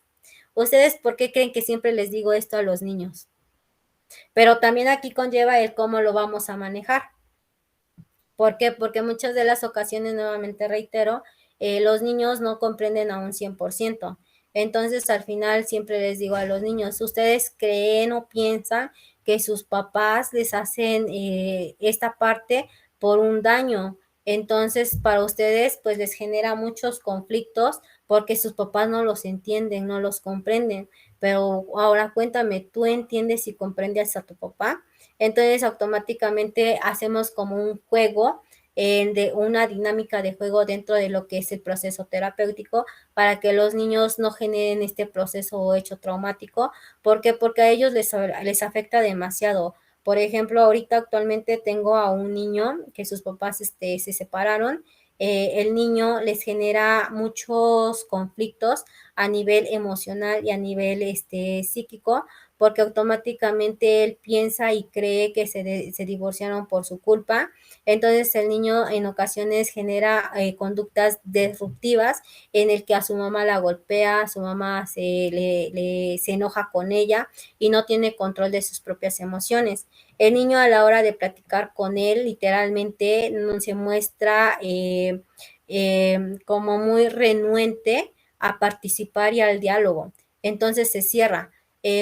Speaker 1: ¿Ustedes por qué creen que siempre les digo esto a los niños? Pero también aquí conlleva el cómo lo vamos a manejar. ¿Por qué? Porque muchas de las ocasiones, nuevamente reitero, los niños no comprenden a un 100%. Entonces, al final siempre les digo a los niños, ¿ustedes creen o piensan que sus papás les hacen esta parte por un daño? Entonces, para ustedes, pues les genera muchos conflictos porque sus papás no los entienden, no los comprenden. Pero ahora cuéntame, ¿tú entiendes y comprendes a tu papá? Entonces automáticamente hacemos como un juego, de una dinámica de juego dentro de lo que es el proceso terapéutico para que los niños no generen este proceso o hecho traumático. ¿Por qué? Porque a ellos les afecta demasiado. Por ejemplo, ahorita actualmente tengo a un niño que sus papás se separaron. El niño les genera muchos conflictos a nivel emocional y a nivel psíquico, porque automáticamente él piensa y cree que se divorciaron por su culpa. Entonces el niño en ocasiones genera conductas disruptivas en el que a su mamá la golpea, a su mamá se enoja con ella y no tiene control de sus propias emociones. El niño a la hora de platicar con él literalmente no se muestra como muy renuente a participar y al diálogo. Entonces se cierra.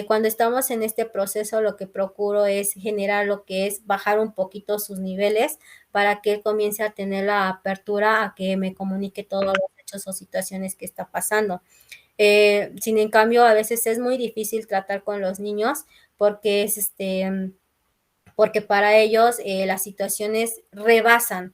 Speaker 1: Cuando estamos en este proceso, lo que procuro es generar lo que es bajar un poquito sus niveles para que él comience a tener la apertura a que me comunique todos los hechos o situaciones que está pasando. Sin en cambio, a veces es muy difícil tratar con los niños porque porque para ellos las situaciones rebasan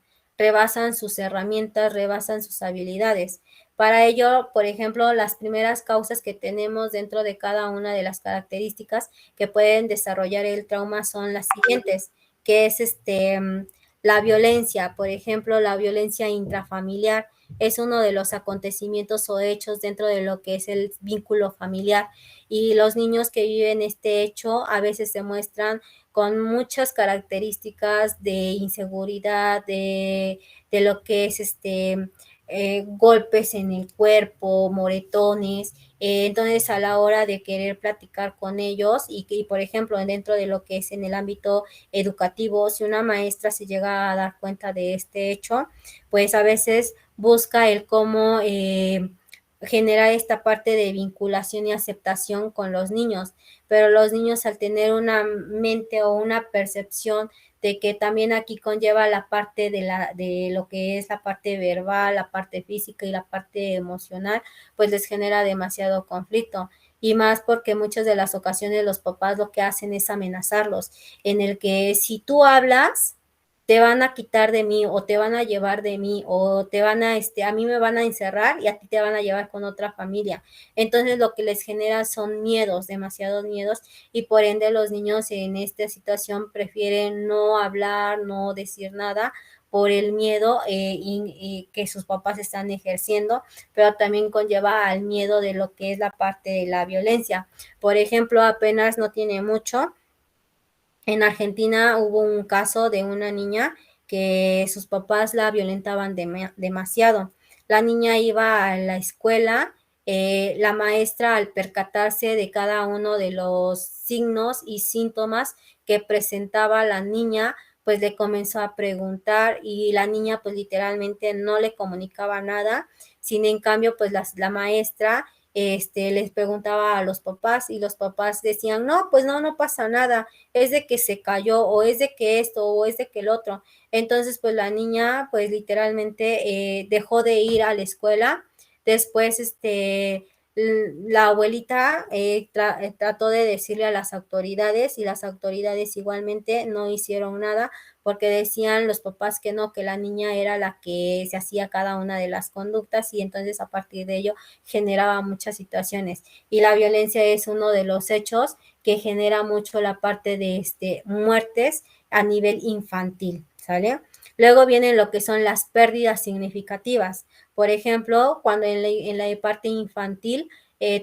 Speaker 1: sus herramientas, rebasan sus habilidades. Para ello, por ejemplo, las primeras causas que tenemos dentro de cada una de las características que pueden desarrollar el trauma son las siguientes, que es la violencia, por ejemplo, la violencia intrafamiliar. es uno de los acontecimientos o hechos dentro de lo que es el vínculo familiar. Y los niños que viven este hecho a veces se muestran con muchas características de inseguridad, de lo que es golpes en el cuerpo, moretones. Entonces, a la hora de querer platicar con ellos y, por ejemplo, dentro de lo que es en el ámbito educativo, si una maestra se llega a dar cuenta de este hecho, pues a veces busca el cómo generar esta parte de vinculación y aceptación con los niños, pero los niños, al tener una mente o una percepción de que también aquí conlleva la parte de lo que es la parte verbal, la parte física y la parte emocional, pues les genera demasiado conflicto. Y más porque muchas de las ocasiones los papás lo que hacen es amenazarlos, en el que si tú hablas, te van a quitar de mí o te van a llevar de mí o te van a mí me van a encerrar y a ti te van a llevar con otra familia. Entonces lo que les genera son miedos, demasiados miedos, y por ende los niños en esta situación prefieren no hablar, no decir nada por el miedo y que sus papás están ejerciendo, pero también conlleva al miedo de lo que es la parte de la violencia. Por ejemplo, apenas no tiene mucho, en Argentina hubo un caso de una niña que sus papás la violentaban demasiado. La niña iba a la escuela, la maestra, al percatarse de cada uno de los signos y síntomas que presentaba la niña, pues le comenzó a preguntar y la niña pues literalmente no le comunicaba nada. Sin en cambio, pues la maestra les preguntaba a los papás y los papás decían, no, pues no, no pasa nada, es de que se cayó o es de que esto o es de que el otro. Entonces, pues la niña, pues literalmente dejó de ir a la escuela. Después, la abuelita trató de decirle a las autoridades y las autoridades igualmente no hicieron nada porque decían los papás que no, que la niña era la que se hacía cada una de las conductas y entonces a partir de ello generaba muchas situaciones. Y la violencia es uno de los hechos que genera mucho la parte de muertes a nivel infantil, ¿sale? Luego vienen lo que son las pérdidas significativas. Por ejemplo, cuando en la parte infantil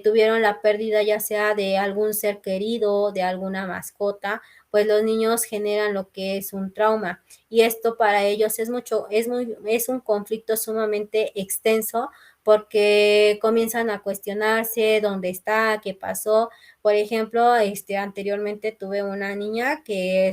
Speaker 1: tuvieron la pérdida ya sea de algún ser querido, de alguna mascota, pues los niños generan lo que es un trauma y esto para ellos es un conflicto sumamente extenso porque comienzan a cuestionarse dónde está, qué pasó. Por ejemplo, anteriormente tuve una niña que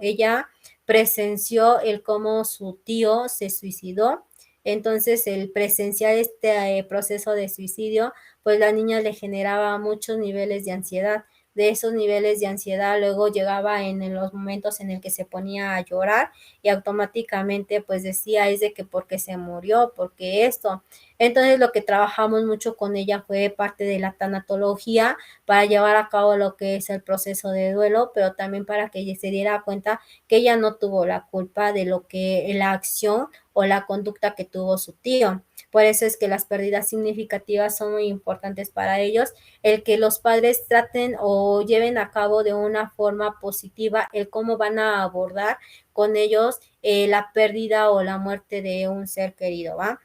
Speaker 1: ella presenció el cómo su tío se suicidó. Entonces, el presenciar este proceso de suicidio, pues la niña le generaba muchos niveles de ansiedad. De esos niveles de ansiedad luego llegaba en los momentos en el que se ponía a llorar y automáticamente pues decía es de que porque se murió, porque esto. Entonces lo que trabajamos mucho con ella fue parte de la tanatología para llevar a cabo lo que es el proceso de duelo, pero también para que ella se diera cuenta que ella no tuvo la culpa de lo que la acción o la conducta que tuvo su tío. Por eso es que las pérdidas significativas son muy importantes para ellos, el que los padres traten o lleven a cabo de una forma positiva el cómo van a abordar con ellos la pérdida o la muerte de un ser querido, ¿va?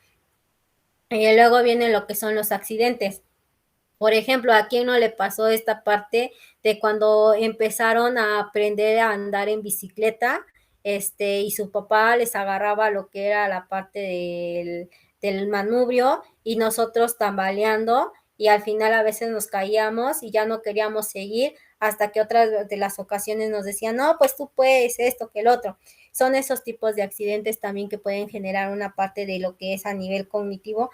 Speaker 1: Y luego vienen lo que son los accidentes. Por ejemplo, ¿a quién no le pasó esta parte de cuando empezaron a aprender a andar en bicicleta, y su papá les agarraba lo que era la parte del manubrio y nosotros tambaleando y al final a veces nos caíamos y ya no queríamos seguir hasta que otras de las ocasiones nos decían, no, pues tú puedes esto que el otro. Son esos tipos de accidentes también que pueden generar una parte de lo que es a nivel cognitivo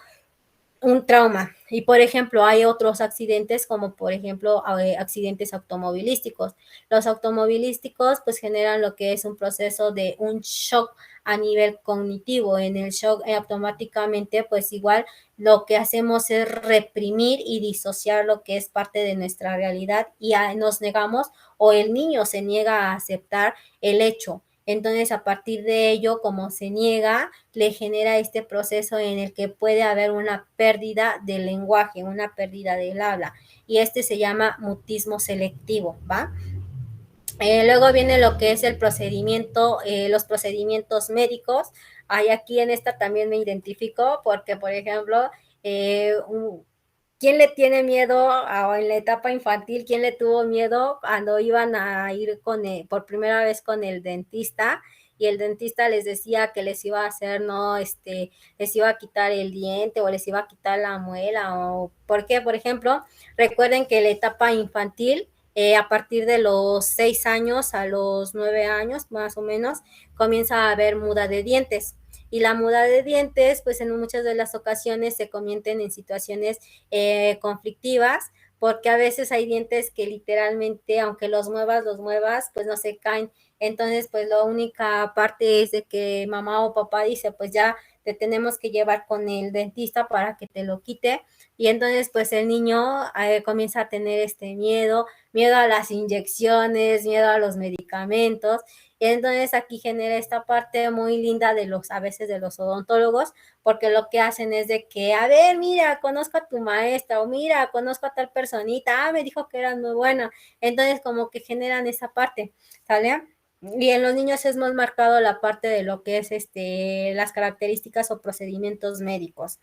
Speaker 1: un trauma. Y por ejemplo, hay otros accidentes como por ejemplo accidentes automovilísticos. Los automovilísticos pues generan lo que es un proceso de un shock a nivel cognitivo. En el shock automáticamente pues igual lo que hacemos es reprimir y disociar lo que es parte de nuestra realidad y nos negamos o el niño se niega a aceptar el hecho. Entonces, a partir de ello, como se niega, le genera este proceso en el que puede haber una pérdida del lenguaje, una pérdida del habla. Y se llama mutismo selectivo, ¿va? Luego viene lo que es el procedimiento, los procedimientos médicos. Ay, aquí en esta también me identifico porque, por ejemplo, ¿quién le tiene miedo en la etapa infantil? ¿Quién le tuvo miedo cuando iban a ir por primera vez con el dentista? Y el dentista les decía que les iba a hacer, no, les iba a quitar el diente o les iba a quitar la muela. O, ¿por qué? Por ejemplo, recuerden que la etapa infantil, a partir de los 6 años a los 9 años, más o menos, comienza a haber muda de dientes. Y la muda de dientes, pues en muchas de las ocasiones se convierten en situaciones conflictivas, porque a veces hay dientes que literalmente, aunque los muevas, pues no se caen. Entonces, pues la única parte es de que mamá o papá dice, pues ya te tenemos que llevar con el dentista para que te lo quite. Y entonces, pues el niño comienza a tener miedo a las inyecciones, miedo a los medicamentos. Y entonces aquí genera esta parte muy linda a veces de los odontólogos, porque lo que hacen es de que, a ver, mira, conozco a tu maestra, o mira, conozco a tal personita, me dijo que eras muy buena. Entonces como que generan esa parte, ¿sale? Y en los niños es más marcado la parte de lo que es las características o procedimientos médicos.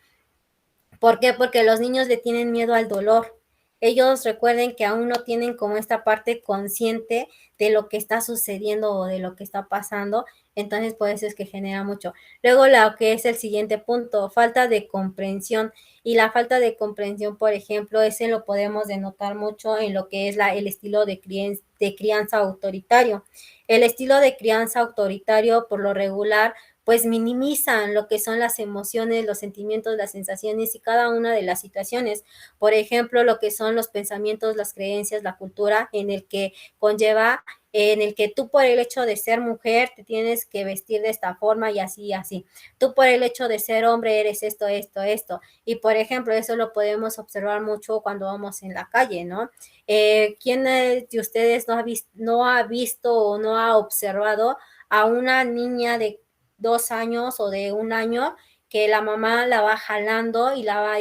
Speaker 1: ¿Por qué? Porque los niños le tienen miedo al dolor. Ellos recuerden que aún no tienen como esta parte consciente de lo que está sucediendo o de lo que está pasando, entonces por eso es que genera mucho. Luego lo que es el siguiente punto, falta de comprensión. Y la falta de comprensión, por ejemplo, ese lo podemos denotar mucho en lo que es el estilo de crianza autoritario. El estilo de crianza autoritario, por lo regular, pues minimizan lo que son las emociones, los sentimientos, las sensaciones y cada una de las situaciones. Por ejemplo, lo que son los pensamientos, las creencias, la cultura en el que conlleva, en el que tú por el hecho de ser mujer te tienes que vestir de esta forma y así y así. Tú por el hecho de ser hombre eres esto, esto, esto. Y por ejemplo, eso lo podemos observar mucho cuando vamos en la calle, ¿no? ¿Quién de ustedes no ha visto o no ha observado a una niña de 2 años o de 1 año que la mamá la va jalando y la va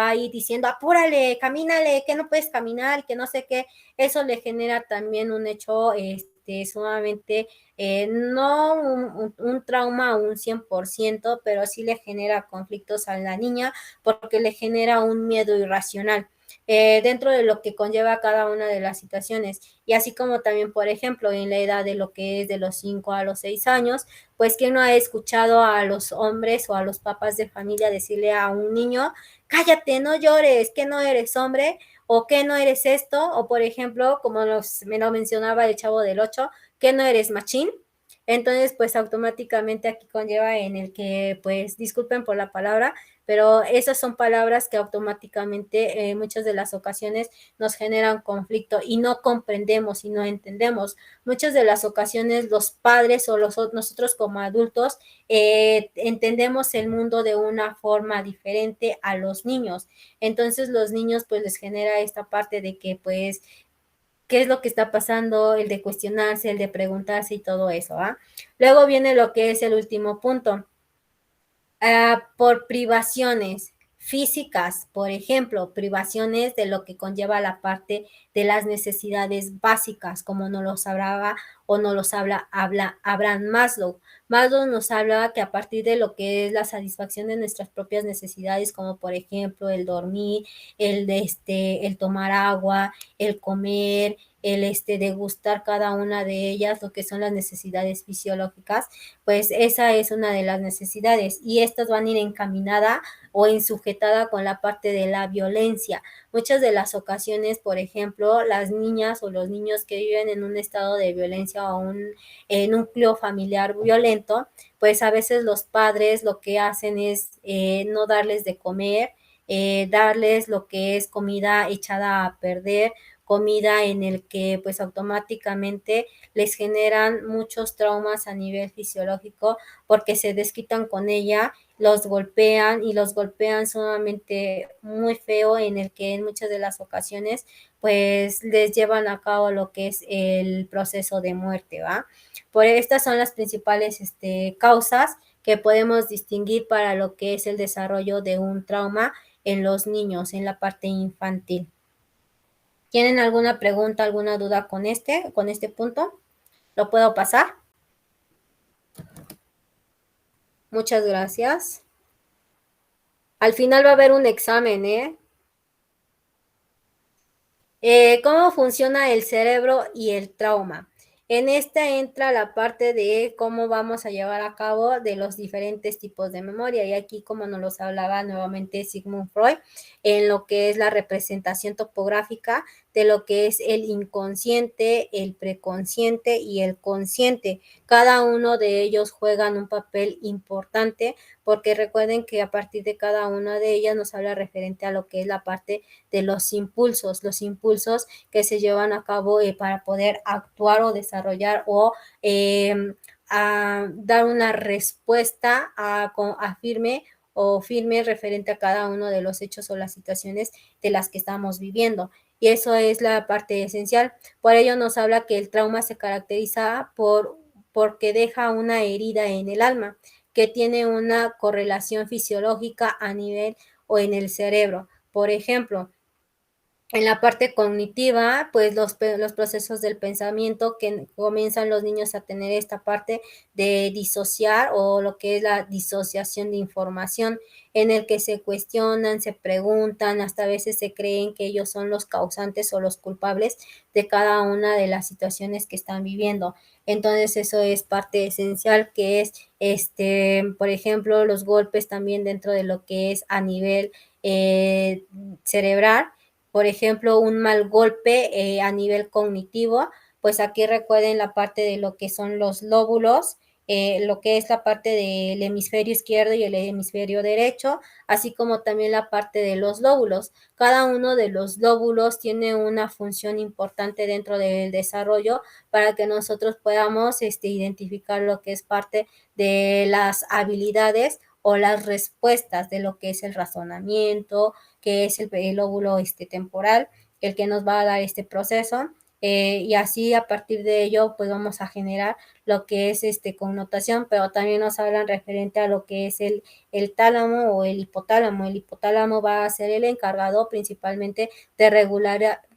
Speaker 1: ahí diciendo, apúrale, camínale, que no puedes caminar, que no sé qué? Eso le genera también un hecho sumamente, no un trauma un 100%, pero sí le genera conflictos a la niña porque le genera un miedo irracional. Dentro de lo que conlleva cada una de las situaciones. Y así como también, por ejemplo, en la edad de lo que es de los 5 a los 6 años, pues ¿quién no ha escuchado a los hombres o a los papás de familia decirle a un niño, cállate, no llores, que no eres hombre, o que no eres esto, o por ejemplo, como me lo mencionaba el Chavo del 8, que no eres machín? Entonces, pues automáticamente aquí conlleva en el que, pues, disculpen por la palabra, pero esas son palabras que automáticamente muchas de las ocasiones nos generan conflicto y no comprendemos y no entendemos. Muchas de las ocasiones los padres o nosotros como adultos entendemos el mundo de una forma diferente a los niños. Entonces los niños pues les genera esta parte de que pues qué es lo que está pasando, el de cuestionarse, el de preguntarse y todo eso, ¿ah? Luego viene lo que es el último punto. Por privaciones físicas, por ejemplo, privaciones de lo que conlleva la parte de las necesidades básicas, como nos los hablaba o nos los habla Abraham Maslow. Maslow nos hablaba que a partir de lo que es la satisfacción de nuestras propias necesidades, como por ejemplo el dormir, el tomar agua, el comer, el degustar cada una de ellas, lo que son las necesidades fisiológicas, pues esa es una de las necesidades y estas van a ir encaminada o ensujetada con la parte de la violencia. Muchas de las ocasiones, por ejemplo, las niñas o los niños que viven en un estado de violencia o un núcleo familiar violento, pues a veces los padres lo que hacen es no darles de comer, darles lo que es comida echada a perder, comida en el que pues automáticamente les generan muchos traumas a nivel fisiológico porque se desquitan con ella, los golpean y los golpean sumamente muy feo en el que en muchas de las ocasiones pues les llevan a cabo lo que es el proceso de muerte, ¿va? Por estas son las principales causas que podemos distinguir para lo que es el desarrollo de un trauma en los niños, en la parte infantil. ¿Tienen alguna pregunta, alguna duda con este punto? ¿Lo puedo pasar? Muchas gracias. Al final va a haber un examen, ¿eh? ¿Cómo funciona el cerebro y el trauma? En esta entra la parte de cómo vamos a llevar a cabo de los diferentes tipos de memoria. Y aquí, como nos los hablaba nuevamente Sigmund Freud, en lo que es la representación topográfica de lo que es el inconsciente, el preconsciente y el consciente. Cada uno de ellos juegan un papel importante porque recuerden que a partir de cada una de ellas nos habla referente a lo que es la parte de los impulsos que se llevan a cabo para poder actuar o desarrollar o a dar una respuesta a firme o firme referente a cada uno de los hechos o las situaciones de las que estamos viviendo. Y eso es la parte esencial. Por ello nos habla que el trauma se caracteriza porque deja una herida en el alma, que tiene una correlación fisiológica a nivel o en el cerebro. Por ejemplo, en la parte cognitiva, pues los procesos del pensamiento que comienzan los niños a tener esta parte de disociar o lo que es la disociación de información, en el que se cuestionan, se preguntan, hasta a veces se creen que ellos son los causantes o los culpables de cada una de las situaciones que están viviendo. Entonces eso es parte esencial que es, por ejemplo, los golpes también dentro de lo que es a nivel cerebral. Por ejemplo, un mal golpe a nivel cognitivo, pues aquí recuerden la parte de lo que son los lóbulos, lo que es la parte del hemisferio izquierdo y el hemisferio derecho, así como también la parte de los lóbulos. Cada uno de los lóbulos tiene una función importante dentro del desarrollo para que nosotros podamos identificar lo que es parte de las habilidades o las respuestas de lo que es el razonamiento, que es el lóbulo temporal, el que nos va a dar este proceso. Y así a partir de ello pues vamos a generar lo que es connotación, pero también nos hablan referente a lo que es el tálamo o el hipotálamo. El hipotálamo va a ser el encargado principalmente de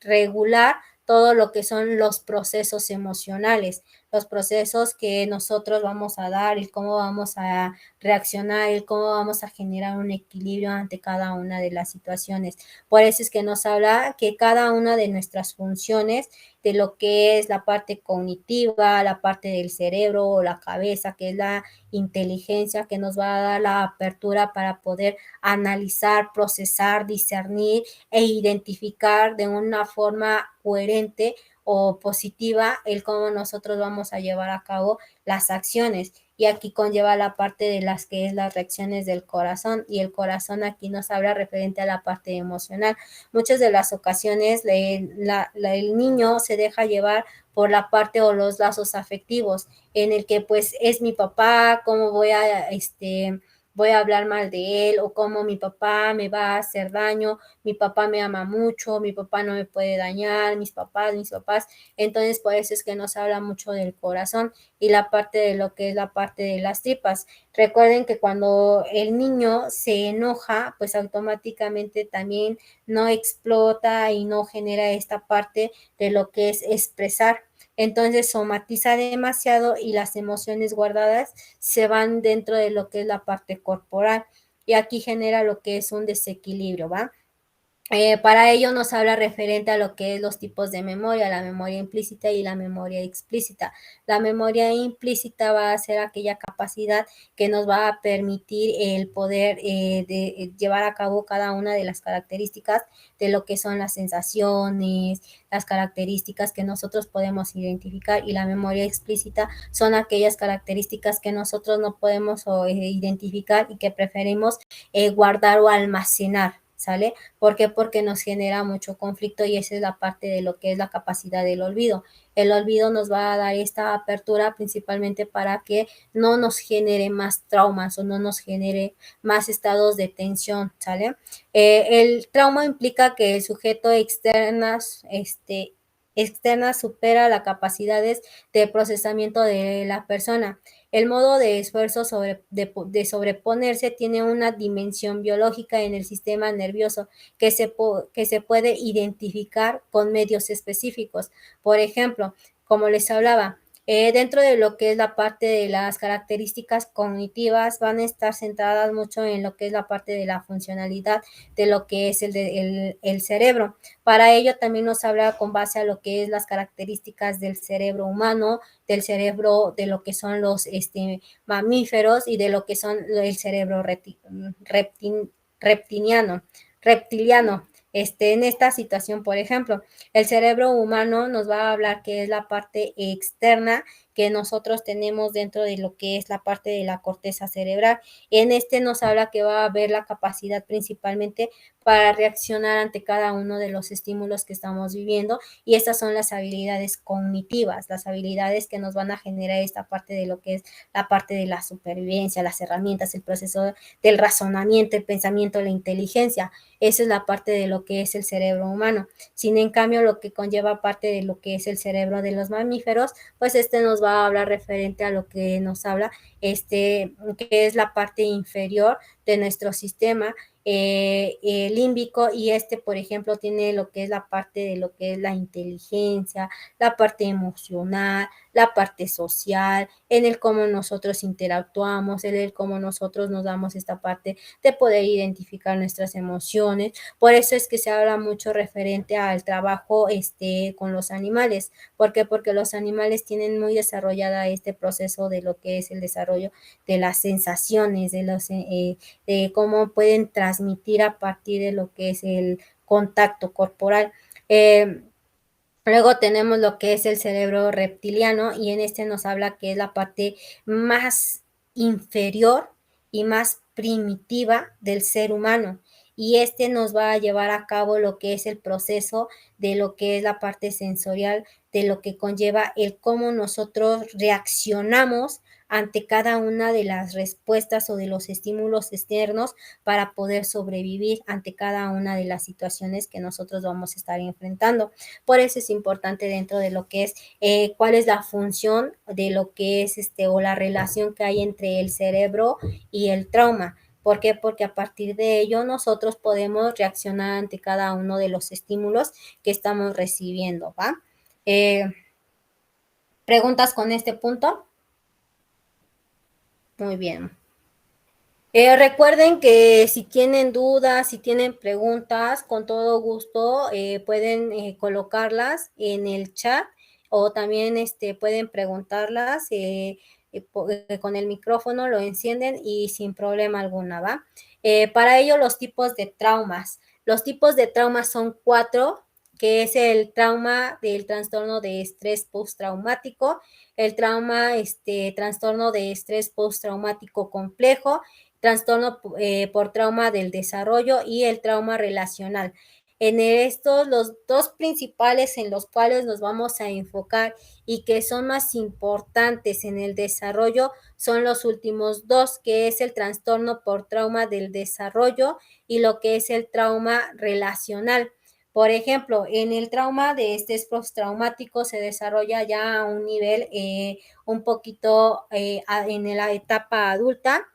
Speaker 1: regular todo lo que son los procesos emocionales, los procesos que nosotros vamos a dar y cómo vamos a reaccionar y cómo vamos a generar un equilibrio ante cada una de las situaciones. Por eso es que nos habla que cada una de nuestras funciones, de lo que es la parte cognitiva, la parte del cerebro o la cabeza, que es la inteligencia, que nos va a dar la apertura para poder analizar, procesar, discernir e identificar de una forma coherente o positiva el cómo nosotros vamos a llevar a cabo las acciones. Y aquí conlleva la parte de las que es las reacciones del corazón, y el corazón aquí nos habla referente a la parte emocional. Muchas de las ocasiones el niño se deja llevar por la parte o los lazos afectivos, en el que pues es mi papá, cómo voy a hablar mal de él, o cómo mi papá me va a hacer daño, mi papá me ama mucho, mi papá no me puede dañar, mis papás. Entonces por eso es que nos habla mucho del corazón y la parte de lo que es la parte de las tripas. Recuerden que cuando el niño se enoja, pues automáticamente también no explota y no genera esta parte de lo que es expresar. Entonces somatiza demasiado y las emociones guardadas se van dentro de lo que es la parte corporal, y aquí genera lo que es un desequilibrio, ¿va? Para ello nos habla referente a lo que es los tipos de memoria, la memoria implícita y la memoria explícita. La memoria implícita va a ser aquella capacidad que nos va a permitir el poder llevar a cabo cada una de las características de lo que son las sensaciones, las características que nosotros podemos identificar, y la memoria explícita son aquellas características que nosotros no podemos identificar y que preferimos guardar o almacenar. ¿Sale? ¿Por qué? Porque nos genera mucho conflicto, y esa es la parte de lo que es la capacidad del olvido. El olvido nos va a dar esta apertura principalmente para que no nos genere más traumas o no nos genere más estados de tensión, ¿sale? El trauma implica que el sujeto externa supera las capacidades de procesamiento de la persona. El modo de esfuerzo de sobreponerse tiene una dimensión biológica en el sistema nervioso que se puede identificar con medios específicos. Por ejemplo, como les hablaba, Dentro de lo que es la parte de las características cognitivas, van a estar centradas mucho en lo que es la parte de la funcionalidad de lo que es el cerebro. Para ello también nos habla con base a lo que es las características del cerebro humano, del cerebro de lo que son los mamíferos y de lo que son el cerebro reptiliano. En esta situación, por ejemplo, el cerebro humano nos va a hablar que es la parte externa que nosotros tenemos dentro de lo que es la parte de la corteza cerebral. En este nos habla que va a haber la capacidad principalmente para reaccionar ante cada uno de los estímulos que estamos viviendo, y estas son las habilidades cognitivas, las habilidades que nos van a generar esta parte de lo que es la parte de la supervivencia, las herramientas, el proceso del razonamiento, el pensamiento, la inteligencia. Esa es la parte de lo que es el cerebro humano. Sin en cambio, lo que conlleva parte de lo que es el cerebro de los mamíferos, pues nos va a hablar referente a lo que nos habla, que es la parte inferior de nuestro sistema límbico, y por ejemplo, tiene lo que es la parte de lo que es la inteligencia, la parte emocional, la parte social, en el cómo nosotros interactuamos, en el cómo nosotros nos damos esta parte de poder identificar nuestras emociones. Por eso es que se habla mucho referente al trabajo con los animales. ¿Por qué? Porque los animales tienen muy desarrollada este proceso de lo que es el desarrollo de las sensaciones, de cómo pueden transmitir a partir de lo que es el contacto corporal. Luego tenemos lo que es el cerebro reptiliano, y en nos habla que es la parte más inferior y más primitiva del ser humano, y nos va a llevar a cabo lo que es el proceso de lo que es la parte sensorial, de lo que conlleva el cómo nosotros reaccionamos ante cada una de las respuestas o de los estímulos externos para poder sobrevivir ante cada una de las situaciones que nosotros vamos a estar enfrentando. Por eso es importante dentro de lo que es cuál es la función de lo que es o la relación que hay entre el cerebro y el trauma. ¿Por qué? Porque a partir de ello nosotros podemos reaccionar ante cada uno de los estímulos que estamos recibiendo, ¿va? ¿Preguntas con este punto? Muy bien. Recuerden que si tienen dudas, si tienen preguntas, con todo gusto pueden colocarlas en el chat, o también pueden preguntarlas con el micrófono, lo encienden y sin problema alguna, ¿va? Para ello, los tipos de traumas. Los tipos de traumas son 4, que es el trauma del trastorno de estrés postraumático, el trastorno de estrés postraumático complejo, trastorno por trauma del desarrollo y el trauma relacional. En estos, los dos principales en los cuales nos vamos a enfocar y que son más importantes en el desarrollo son los últimos dos, que es el trastorno por trauma del desarrollo y lo que es el trauma relacional. Por ejemplo, en el trauma de estrés postraumático se desarrolla ya a un nivel un poquito en la etapa adulta,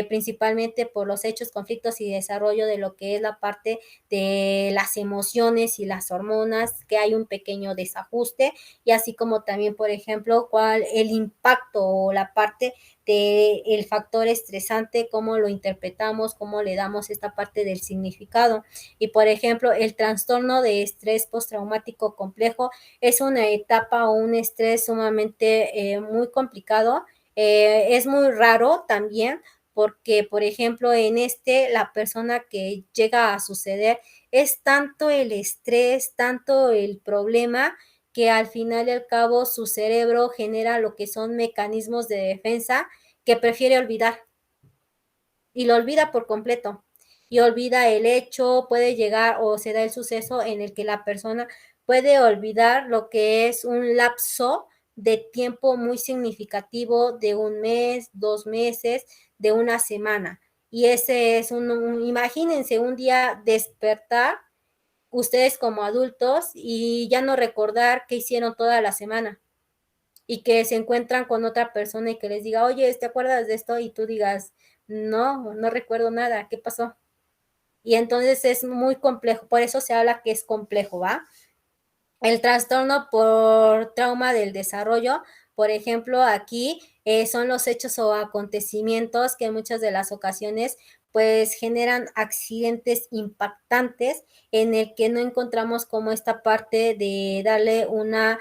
Speaker 1: principalmente por los hechos, conflictos y desarrollo de lo que es la parte de las emociones y las hormonas, que hay un pequeño desajuste, y así como también, por ejemplo, cuál el impacto o la parte del factor estresante, cómo lo interpretamos, cómo le damos esta parte del significado. Y, por ejemplo, el trastorno de estrés postraumático complejo es una etapa o un estrés sumamente muy complicado. Es muy raro también, porque, por ejemplo, en la persona que llega a suceder es tanto el estrés, tanto el problema, que al final y al cabo su cerebro genera lo que son mecanismos de defensa que prefiere olvidar, y lo olvida por completo, y olvida el hecho, puede llegar o se da el suceso en el que la persona puede olvidar lo que es un lapso de tiempo muy significativo de 1 mes, 2 meses, de una semana. Y ese es imagínense un día despertar ustedes como adultos y ya no recordar qué hicieron toda la semana, y que se encuentran con otra persona y que les diga, oye, ¿te acuerdas de esto? Y tú digas, no, no recuerdo nada, ¿qué pasó? Y entonces es muy complejo, por eso se habla que es complejo, ¿va? El trastorno por trauma del desarrollo, Por ejemplo, aquí son los hechos o acontecimientos que en muchas de las ocasiones pues generan accidentes impactantes en el que no encontramos como esta parte de darle una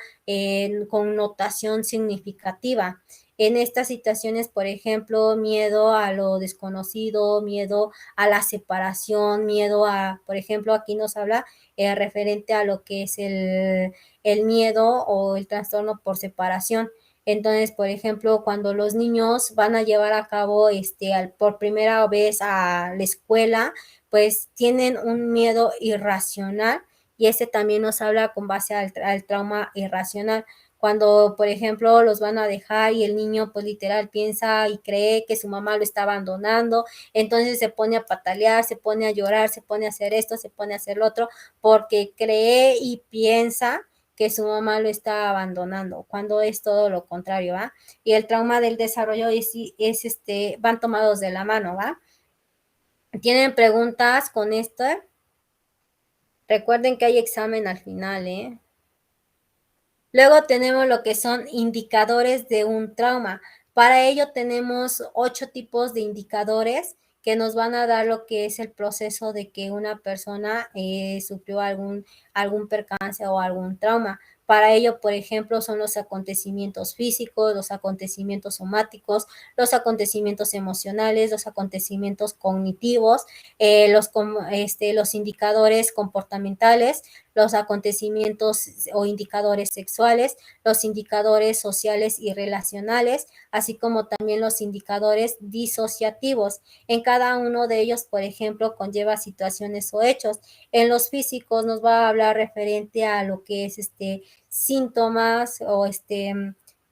Speaker 1: connotación significativa. En estas situaciones, por ejemplo, miedo a lo desconocido, miedo a la separación, miedo a, por ejemplo, aquí nos habla referente a lo que es el miedo o el trastorno por separación. Entonces, por ejemplo, cuando los niños van a llevar a cabo por primera vez a la escuela, pues tienen un miedo irracional y ese también nos habla con base al trauma irracional. Cuando, por ejemplo, los van a dejar y el niño pues literal piensa y cree que su mamá lo está abandonando, entonces se pone a patalear, se pone a llorar, se pone a hacer esto, se pone a hacer lo otro, porque cree y piensa que su mamá lo está abandonando, cuando es todo lo contrario, ¿va? Y el trauma del desarrollo van tomados de la mano, ¿va? ¿Tienen preguntas con esto? Recuerden que hay examen al final, ¿eh? Luego tenemos lo que son indicadores de un trauma. Para ello tenemos 8 tipos de indicadores que nos van a dar lo que es el proceso de que una persona sufrió algún percance o algún trauma. Para ello, por ejemplo, son los acontecimientos físicos, los acontecimientos somáticos, los acontecimientos emocionales, los acontecimientos cognitivos, los indicadores comportamentales, los acontecimientos o indicadores sexuales, los indicadores sociales y relacionales, así como también los indicadores disociativos. En cada uno de ellos, por ejemplo, conlleva situaciones o hechos. En los físicos nos va a hablar referente a lo que es síntomas o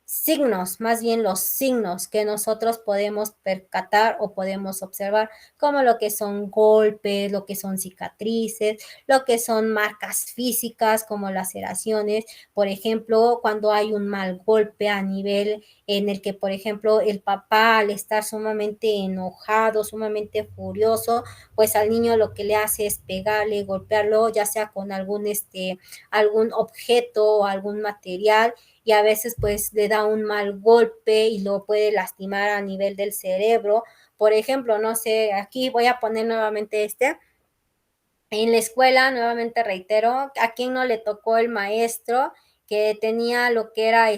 Speaker 1: signos, más bien los signos que nosotros podemos percatar o podemos observar, como lo que son golpes, lo que son cicatrices, lo que son marcas físicas como laceraciones, por ejemplo, cuando hay un mal golpe a nivel en el que, por ejemplo, el papá al estar sumamente enojado, sumamente furioso, pues al niño lo que le hace es pegarle, golpearlo, ya sea con algún objeto o algún material, y a veces pues le da un mal golpe y lo puede lastimar a nivel del cerebro. Por ejemplo, no sé, aquí voy a poner nuevamente en la escuela, nuevamente reitero, a quien no le tocó el maestro que tenía lo que era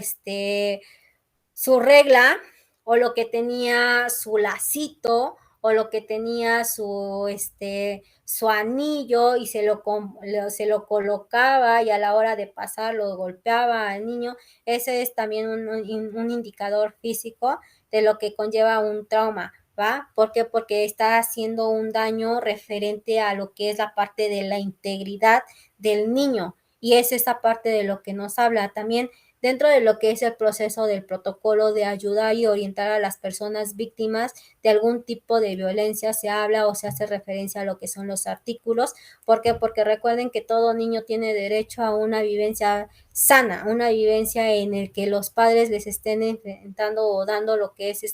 Speaker 1: su regla, o lo que tenía su lacito, o lo que tenía su anillo y se lo colocaba y a la hora de pasar lo golpeaba al niño. Ese es también un indicador físico de lo que conlleva un trauma, ¿va? ¿Por qué? Porque está haciendo un daño referente a lo que es la parte de la integridad del niño, y es esa parte de lo que nos habla también dentro de lo que es el proceso del protocolo de ayudar y orientar a las personas víctimas de algún tipo de violencia. Se habla o se hace referencia a lo que son los artículos. ¿Por qué? Porque recuerden que todo niño tiene derecho a una vivencia sana, una vivencia en el que los padres les estén enfrentando o dando lo que es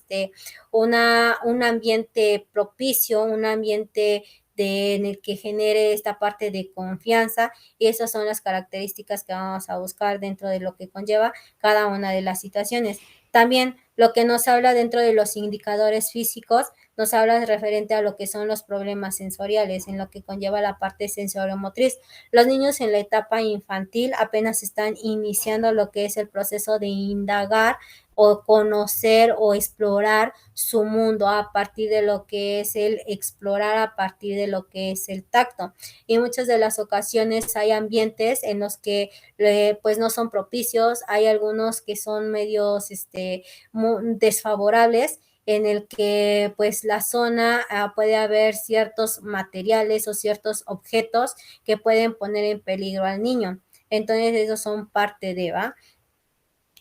Speaker 1: un ambiente propicio, un ambiente en el que genere esta parte de confianza, y esas son las características que vamos a buscar dentro de lo que conlleva cada una de las situaciones. También lo que nos habla dentro de los indicadores físicos, nos habla referente a lo que son los problemas sensoriales, en lo que conlleva la parte sensoriomotriz. Los niños en la etapa infantil apenas están iniciando lo que es el proceso de indagar o conocer o explorar su mundo a partir de lo que es el explorar, a partir de lo que es el tacto. Y muchas de las ocasiones hay ambientes en los que pues no son propicios, hay algunos que son medios desfavorables, en el que pues la zona puede haber ciertos materiales o ciertos objetos que pueden poner en peligro al niño. Entonces esos son parte de, ¿va?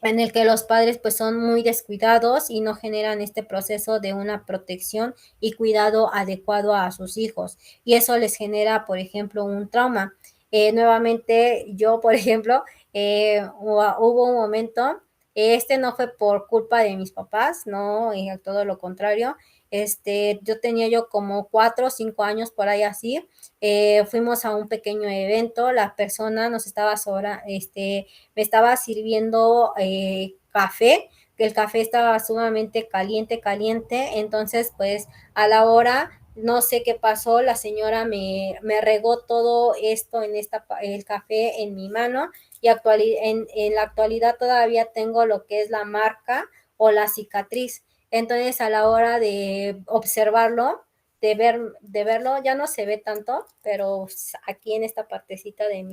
Speaker 1: En el que los padres pues son muy descuidados y no generan este proceso de una protección y cuidado adecuado a sus hijos, y eso les genera, por ejemplo, un trauma. Nuevamente yo, por ejemplo, hubo un momento, no fue por culpa de mis papás, no, todo lo contrario. Yo como 4 o 5 años por ahí así, fuimos a un pequeño evento, la persona nos estaba me estaba sirviendo café, que el café estaba sumamente caliente, entonces pues a la hora, no sé qué pasó, la señora me regó todo esto el café en mi mano, y en la actualidad todavía tengo lo que es la marca o la cicatriz. Entonces a la hora de observarlo, de verlo, ya no se ve tanto, pero aquí en esta partecita de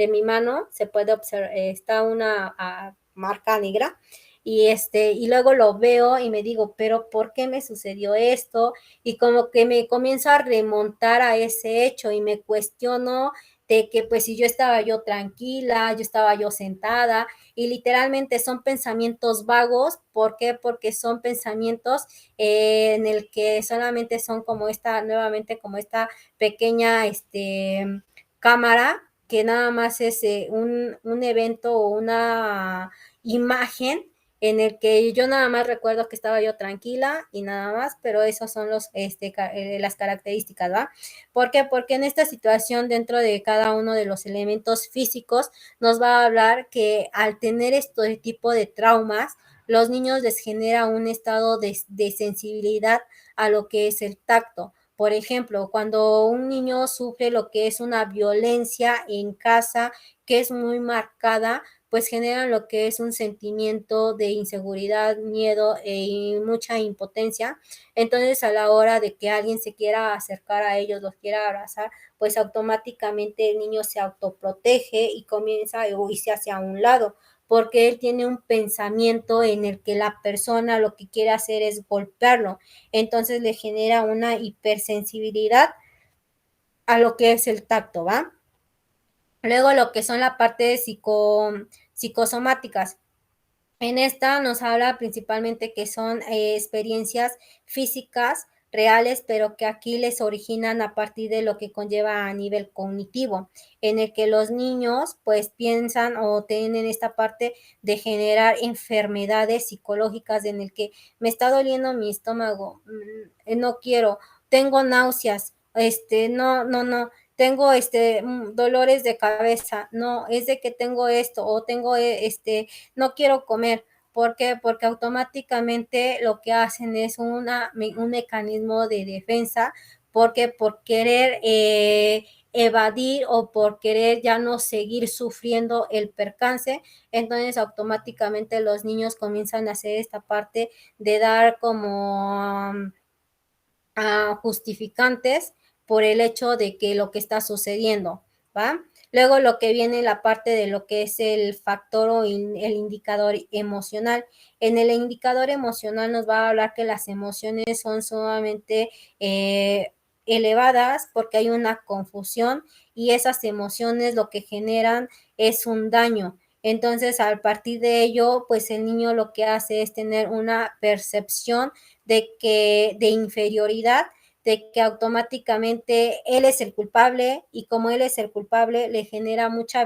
Speaker 1: mi mano se puede observar, está una marca negra, y luego lo veo y me digo, pero ¿por qué me sucedió esto? Y como que me comienzo a remontar a ese hecho y me cuestiono de que pues si yo estaba yo tranquila, yo estaba yo sentada, y literalmente son pensamientos vagos. ¿Por qué? Porque son pensamientos en el que solamente son como nuevamente como esta pequeña cámara, que nada más es un evento o una imagen en el que yo nada más recuerdo que estaba yo tranquila y nada más, pero esos son las características, ¿va? ¿Por qué? Porque en esta situación, dentro de cada uno de los elementos físicos, nos va a hablar que al tener este tipo de traumas, los niños les genera un estado de sensibilidad a lo que es el tacto. Por ejemplo, cuando un niño sufre lo que es una violencia en casa, que es muy marcada, pues generan lo que es un sentimiento de inseguridad, miedo y mucha impotencia. Entonces, a la hora de que alguien se quiera acercar a ellos, los quiera abrazar, pues automáticamente el niño se autoprotege y comienza a irse hacia un lado, porque él tiene un pensamiento en el que la persona lo que quiere hacer es golpearlo. Entonces le genera una hipersensibilidad a lo que es el tacto, ¿va? Luego lo que son la parte de psicosomáticas. En esta nos habla principalmente que son experiencias físicas reales, pero que aquí les originan a partir de lo que conlleva a nivel cognitivo, en el que los niños pues piensan o tienen esta parte de generar enfermedades psicológicas, en el que me está doliendo mi estómago, no quiero, tengo náuseas, no, tengo dolores de cabeza, no, es de que tengo esto, o tengo no quiero comer. ¿Por qué? Porque automáticamente lo que hacen es un mecanismo de defensa, porque por querer evadir o por querer ya no seguir sufriendo el percance, entonces automáticamente los niños comienzan a hacer esta parte de dar como justificantes por el hecho de que lo que está sucediendo, ¿va? Luego lo que viene la parte de lo que es el factor o el indicador emocional. En el indicador emocional nos va a hablar que las emociones son sumamente elevadas, porque hay una confusión, y esas emociones lo que generan es un daño. Entonces, a partir de ello, pues el niño lo que hace es tener una percepción de inferioridad, de que automáticamente él es el culpable, y como él es el culpable le genera mucha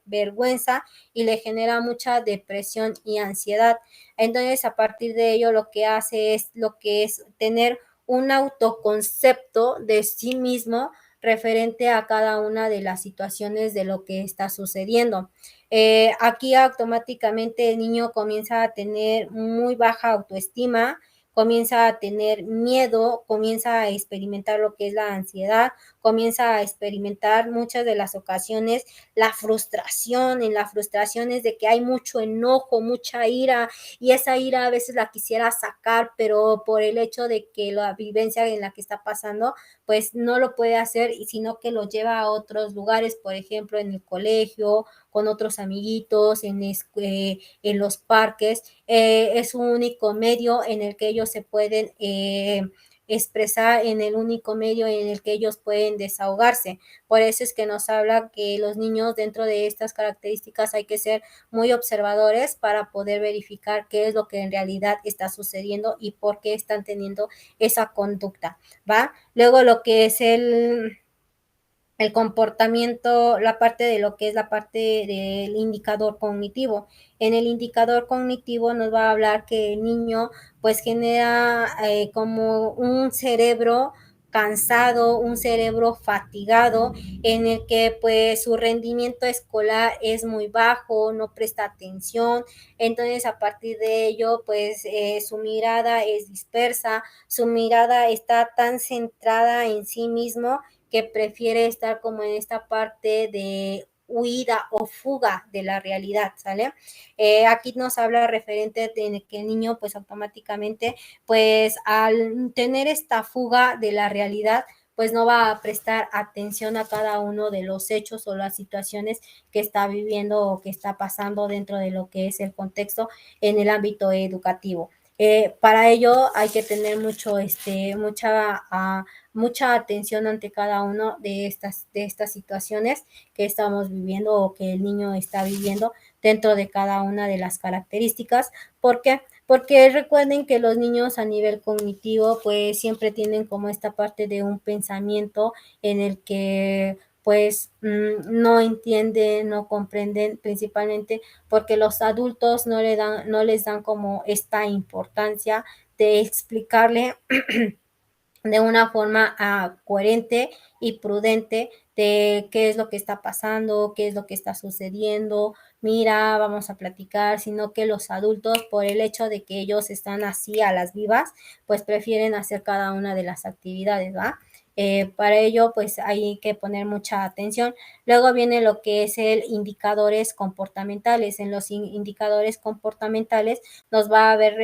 Speaker 1: vergüenza y le genera mucha depresión y ansiedad. Entonces, a partir de ello lo que hace es lo que es tener un autoconcepto de sí mismo referente a cada una de las situaciones de lo que está sucediendo. Aquí automáticamente el niño comienza a tener muy baja autoestima, comienza a tener miedo, comienza a experimentar lo que es la ansiedad, comienza a experimentar muchas de las ocasiones la frustración. En la frustración es de que hay mucho enojo, mucha ira, y esa ira a veces la quisiera sacar, pero por el hecho de que la vivencia en la que está pasando, pues no lo puede hacer, sino que lo lleva a otros lugares, por ejemplo, en el colegio, con otros amiguitos, en los parques. Es un único medio en el que ellos se pueden expresar, en el único medio en el que ellos pueden desahogarse. Por eso es que nos habla que los niños, dentro de estas características, hay que ser muy observadores para poder verificar qué es lo que en realidad está sucediendo y por qué están teniendo esa conducta, ¿va? Luego lo que es el comportamiento, la parte de lo que es la parte del indicador cognitivo. En el indicador cognitivo nos va a hablar que el niño pues genera como un cerebro cansado, un cerebro fatigado, en el que pues su rendimiento escolar es muy bajo, no presta atención. Entonces a partir de ello pues su mirada es dispersa, su mirada está tan centrada en sí mismo que prefiere estar como en esta parte de huida o fuga de la realidad, ¿sale? Aquí nos habla referente de que el niño pues automáticamente pues al tener esta fuga de la realidad pues no va a prestar atención a cada uno de los hechos o las situaciones que está viviendo o que está pasando dentro de lo que es el contexto en el ámbito educativo. Para ello hay que tener mucha atención ante cada una de estas situaciones que estamos viviendo o que el niño está viviendo dentro de cada una de las características. ¿Por qué? Porque recuerden que los niños a nivel cognitivo pues siempre tienen como esta parte de un pensamiento en el que pues no entienden, no comprenden, principalmente porque los adultos no les dan como esta importancia de explicarle de una forma coherente y prudente de qué es lo que está pasando, qué es lo que está sucediendo, mira, vamos a platicar, sino que los adultos, por el hecho de que ellos están así a las vivas, pues prefieren hacer cada una de las actividades, ¿va? Para ello, pues hay que poner mucha atención. Luego viene lo que es el indicadores comportamentales. En los indicadores comportamentales nos va a ver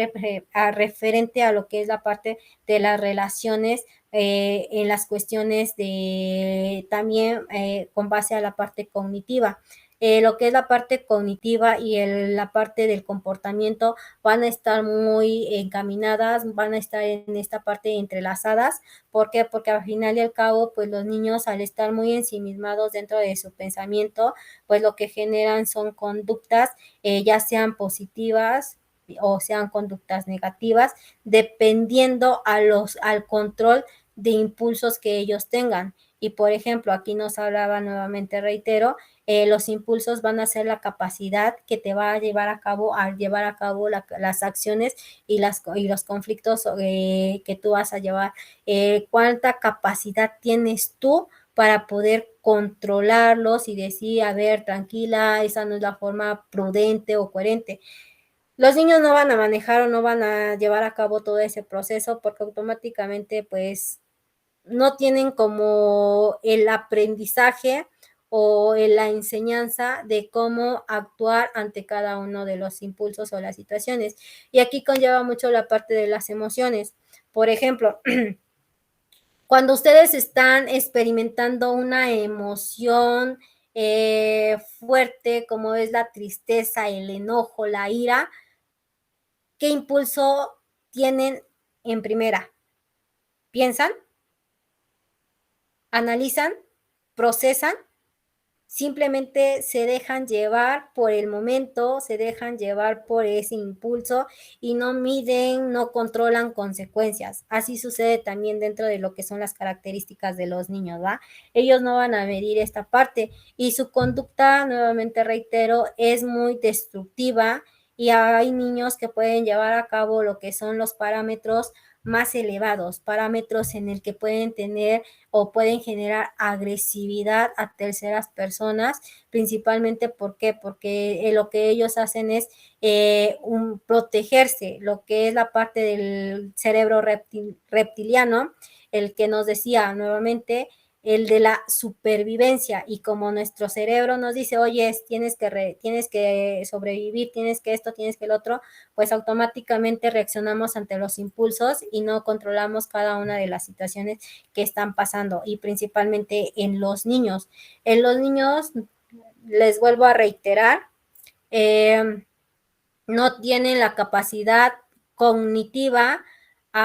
Speaker 1: referente a lo que es la parte de las relaciones en las cuestiones de también con base a la parte cognitiva. Lo que es la parte cognitiva y la parte del comportamiento van a estar muy encaminadas, van a estar en esta parte entrelazadas. ¿Por qué? Porque al final y al cabo, pues los niños al estar muy ensimismados dentro de su pensamiento, pues lo que generan son conductas, ya sean positivas o sean conductas negativas, dependiendo al control de impulsos que ellos tengan. Y por ejemplo, aquí nos hablaba nuevamente, reitero, los impulsos van a ser la capacidad que te va a llevar a cabo las acciones y los conflictos que tú vas a llevar. ¿Cuánta capacidad tienes tú para poder controlarlos y decir, a ver, tranquila, esa no es la forma prudente o coherente? Los niños no van a manejar o no van a llevar a cabo todo ese proceso porque automáticamente pues no tienen como el aprendizaje o la enseñanza de cómo actuar ante cada uno de los impulsos o las situaciones. Y aquí conlleva mucho la parte de las emociones. Por ejemplo, cuando ustedes están experimentando una emoción fuerte como es la tristeza, el enojo, la ira, ¿qué impulso tienen en primera? ¿Piensan? ¿Analizan? ¿Procesan? Simplemente se dejan llevar por el momento, se dejan llevar por ese impulso y no miden, no controlan consecuencias. Así sucede también dentro de lo que son las características de los niños, ¿va? Ellos no van a medir esta parte y su conducta, nuevamente reitero, es muy destructiva y hay niños que pueden llevar a cabo lo que son los parámetros más elevados, parámetros en el que pueden tener o pueden generar agresividad a terceras personas, principalmente ¿por qué? Porque lo que ellos hacen es protegerse, lo que es la parte del cerebro reptiliano, el que nos decía nuevamente, el de la supervivencia, y como nuestro cerebro nos dice, oye, tienes que sobrevivir, tienes que esto, tienes que el otro, pues automáticamente reaccionamos ante los impulsos y no controlamos cada una de las situaciones que están pasando, y principalmente en los niños. En los niños, les vuelvo a reiterar, no tienen la capacidad cognitiva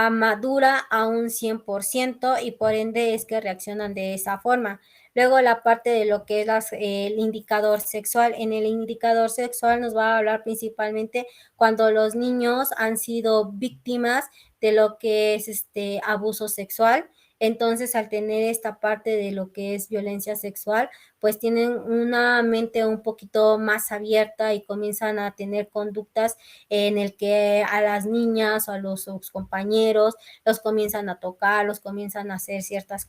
Speaker 1: madura a un 100% y por ende es que reaccionan de esa forma. Luego la parte de lo que es el indicador sexual. En el indicador sexual nos va a hablar principalmente cuando los niños han sido víctimas de lo que es abuso sexual. Entonces, al tener esta parte de lo que es violencia sexual, pues tienen una mente un poquito más abierta y comienzan a tener conductas en el que a las niñas o a sus compañeros los comienzan a tocar, los comienzan a hacer ciertas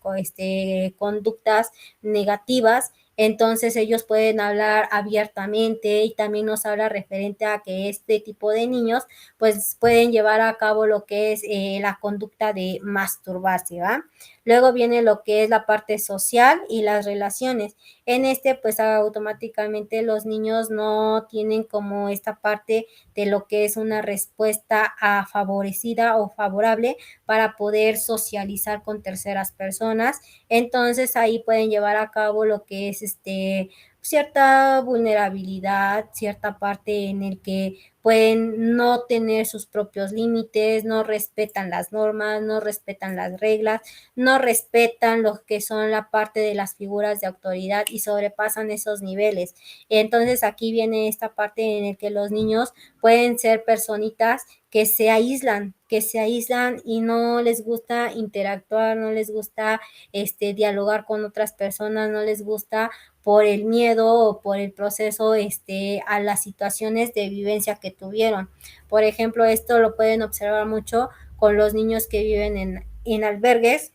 Speaker 1: conductas negativas. Entonces ellos pueden hablar abiertamente y también nos habla referente a que este tipo de niños pues pueden llevar a cabo lo que es la conducta de masturbarse, ¿va? Luego viene lo que es la parte social y las relaciones. En este pues automáticamente los niños no tienen como esta parte de lo que es una respuesta favorecida o favorable para poder socializar con terceras personas. Entonces ahí pueden llevar a cabo lo que es cierta vulnerabilidad, cierta parte en el que pueden no tener sus propios límites, no respetan las normas, no respetan las reglas, no respetan lo que son la parte de las figuras de autoridad y sobrepasan esos niveles. Entonces aquí viene esta parte en el que los niños pueden ser personitas que se aíslan y no les gusta interactuar, no les gusta dialogar con otras personas, no les gusta por el miedo o por el proceso a las situaciones de vivencia que tuvieron. Por ejemplo, esto lo pueden observar mucho con los niños que viven en albergues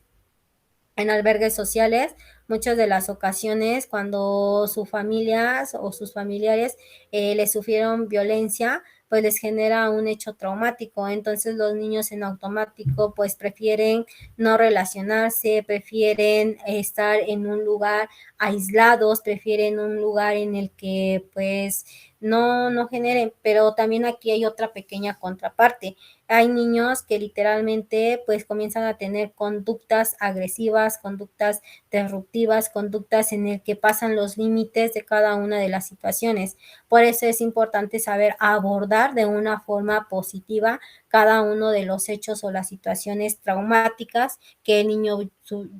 Speaker 1: sociales, muchas de las ocasiones cuando sus familias o sus familiares les sufrieron violencia, pues les genera un hecho traumático. Entonces los niños en automático pues prefieren no relacionarse, prefieren estar en un lugar aislados, prefieren un lugar en el que pues no generen, pero también aquí hay otra pequeña contraparte. Hay niños que literalmente pues comienzan a tener conductas agresivas, conductas disruptivas, conductas en el que pasan los límites de cada una de las situaciones. Por eso es importante saber abordar de una forma positiva cada uno de los hechos o las situaciones traumáticas que el niño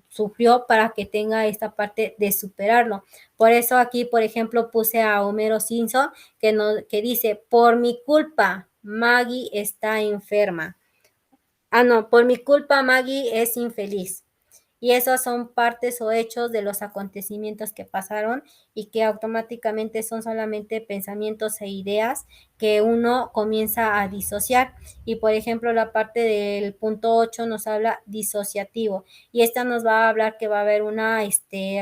Speaker 1: sufrió para que tenga esta parte de superarlo. Por eso aquí, por ejemplo, puse a Homero Simpson que dice, por mi culpa, Maggie está enferma. No, por mi culpa Maggie es infeliz. Y esos son partes o hechos de los acontecimientos que pasaron y que automáticamente son solamente pensamientos e ideas que uno comienza a disociar. Y por ejemplo, la parte del punto 8 nos habla disociativo y esta nos va a hablar que va a haber una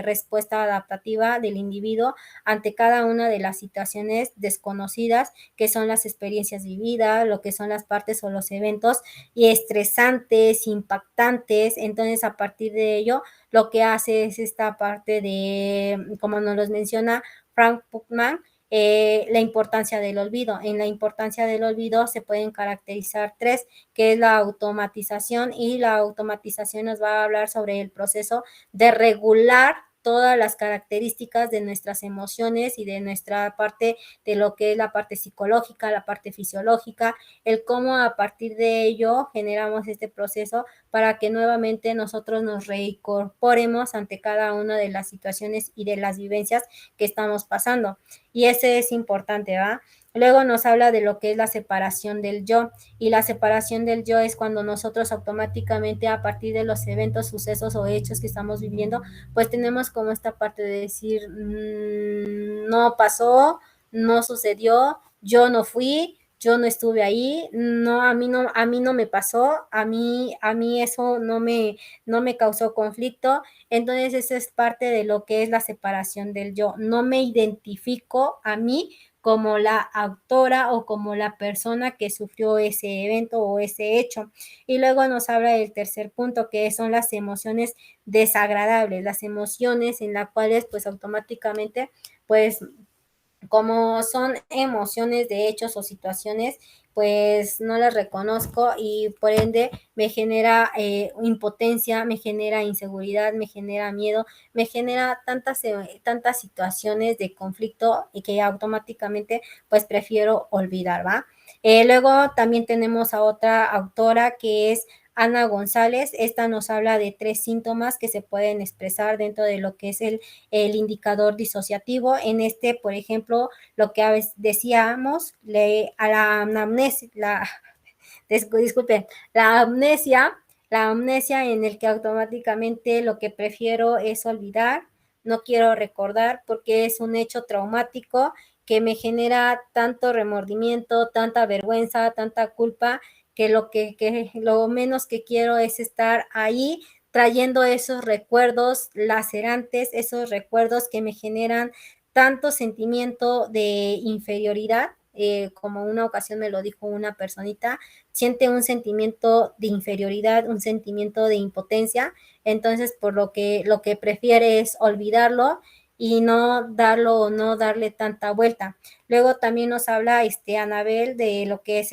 Speaker 1: respuesta adaptativa del individuo ante cada una de las situaciones desconocidas que son las experiencias vividas, lo que son las partes o los eventos y estresantes, impactantes. Entonces, a partir de ello, lo que hace es esta parte de, como nos los menciona Frank Buchman, la importancia del olvido. En la importancia del olvido se pueden caracterizar tres, que es la automatización, y la automatización nos va a hablar sobre el proceso de regular todas las características de nuestras emociones y de nuestra parte de lo que es la parte psicológica, la parte fisiológica, el cómo a partir de ello generamos este proceso para que nuevamente nosotros nos reincorporemos ante cada una de las situaciones y de las vivencias que estamos pasando. Y ese es importante, ¿va? Luego nos habla de lo que es la separación del yo, y la separación del yo es cuando nosotros automáticamente a partir de los eventos, sucesos o hechos que estamos viviendo, pues tenemos como esta parte de decir, no pasó, no sucedió, yo no fui, yo no estuve ahí, no, a mí no me pasó, a mí eso no me causó conflicto. Entonces esa es parte de lo que es la separación del yo. No me identifico a mí como la autora o como la persona que sufrió ese evento o ese hecho. Y luego nos habla del tercer punto, que son las emociones desagradables, las emociones en las cuales pues automáticamente pues como son emociones de hechos o situaciones, pues no las reconozco y por ende me genera impotencia, me genera inseguridad, me genera miedo, me genera tantas situaciones de conflicto y que automáticamente pues prefiero olvidar, ¿va? Luego también tenemos a otra autora que es Ana González. Esta nos habla de 3 síntomas que se pueden expresar dentro de lo que es el indicador disociativo. En por ejemplo, lo que a veces decíamos, a la amnesia, disculpen, la amnesia La amnesia en el que automáticamente lo que prefiero es olvidar, no quiero recordar porque es un hecho traumático que me genera tanto remordimiento, tanta vergüenza, tanta culpa, que lo menos que quiero es estar ahí trayendo esos recuerdos lacerantes, esos recuerdos que me generan tanto sentimiento de inferioridad, como una ocasión me lo dijo una personita, siente un sentimiento de inferioridad, un sentimiento de impotencia, entonces por lo que prefiere es olvidarlo y no darlo o no darle tanta vuelta. Luego también nos habla Anabel de lo que es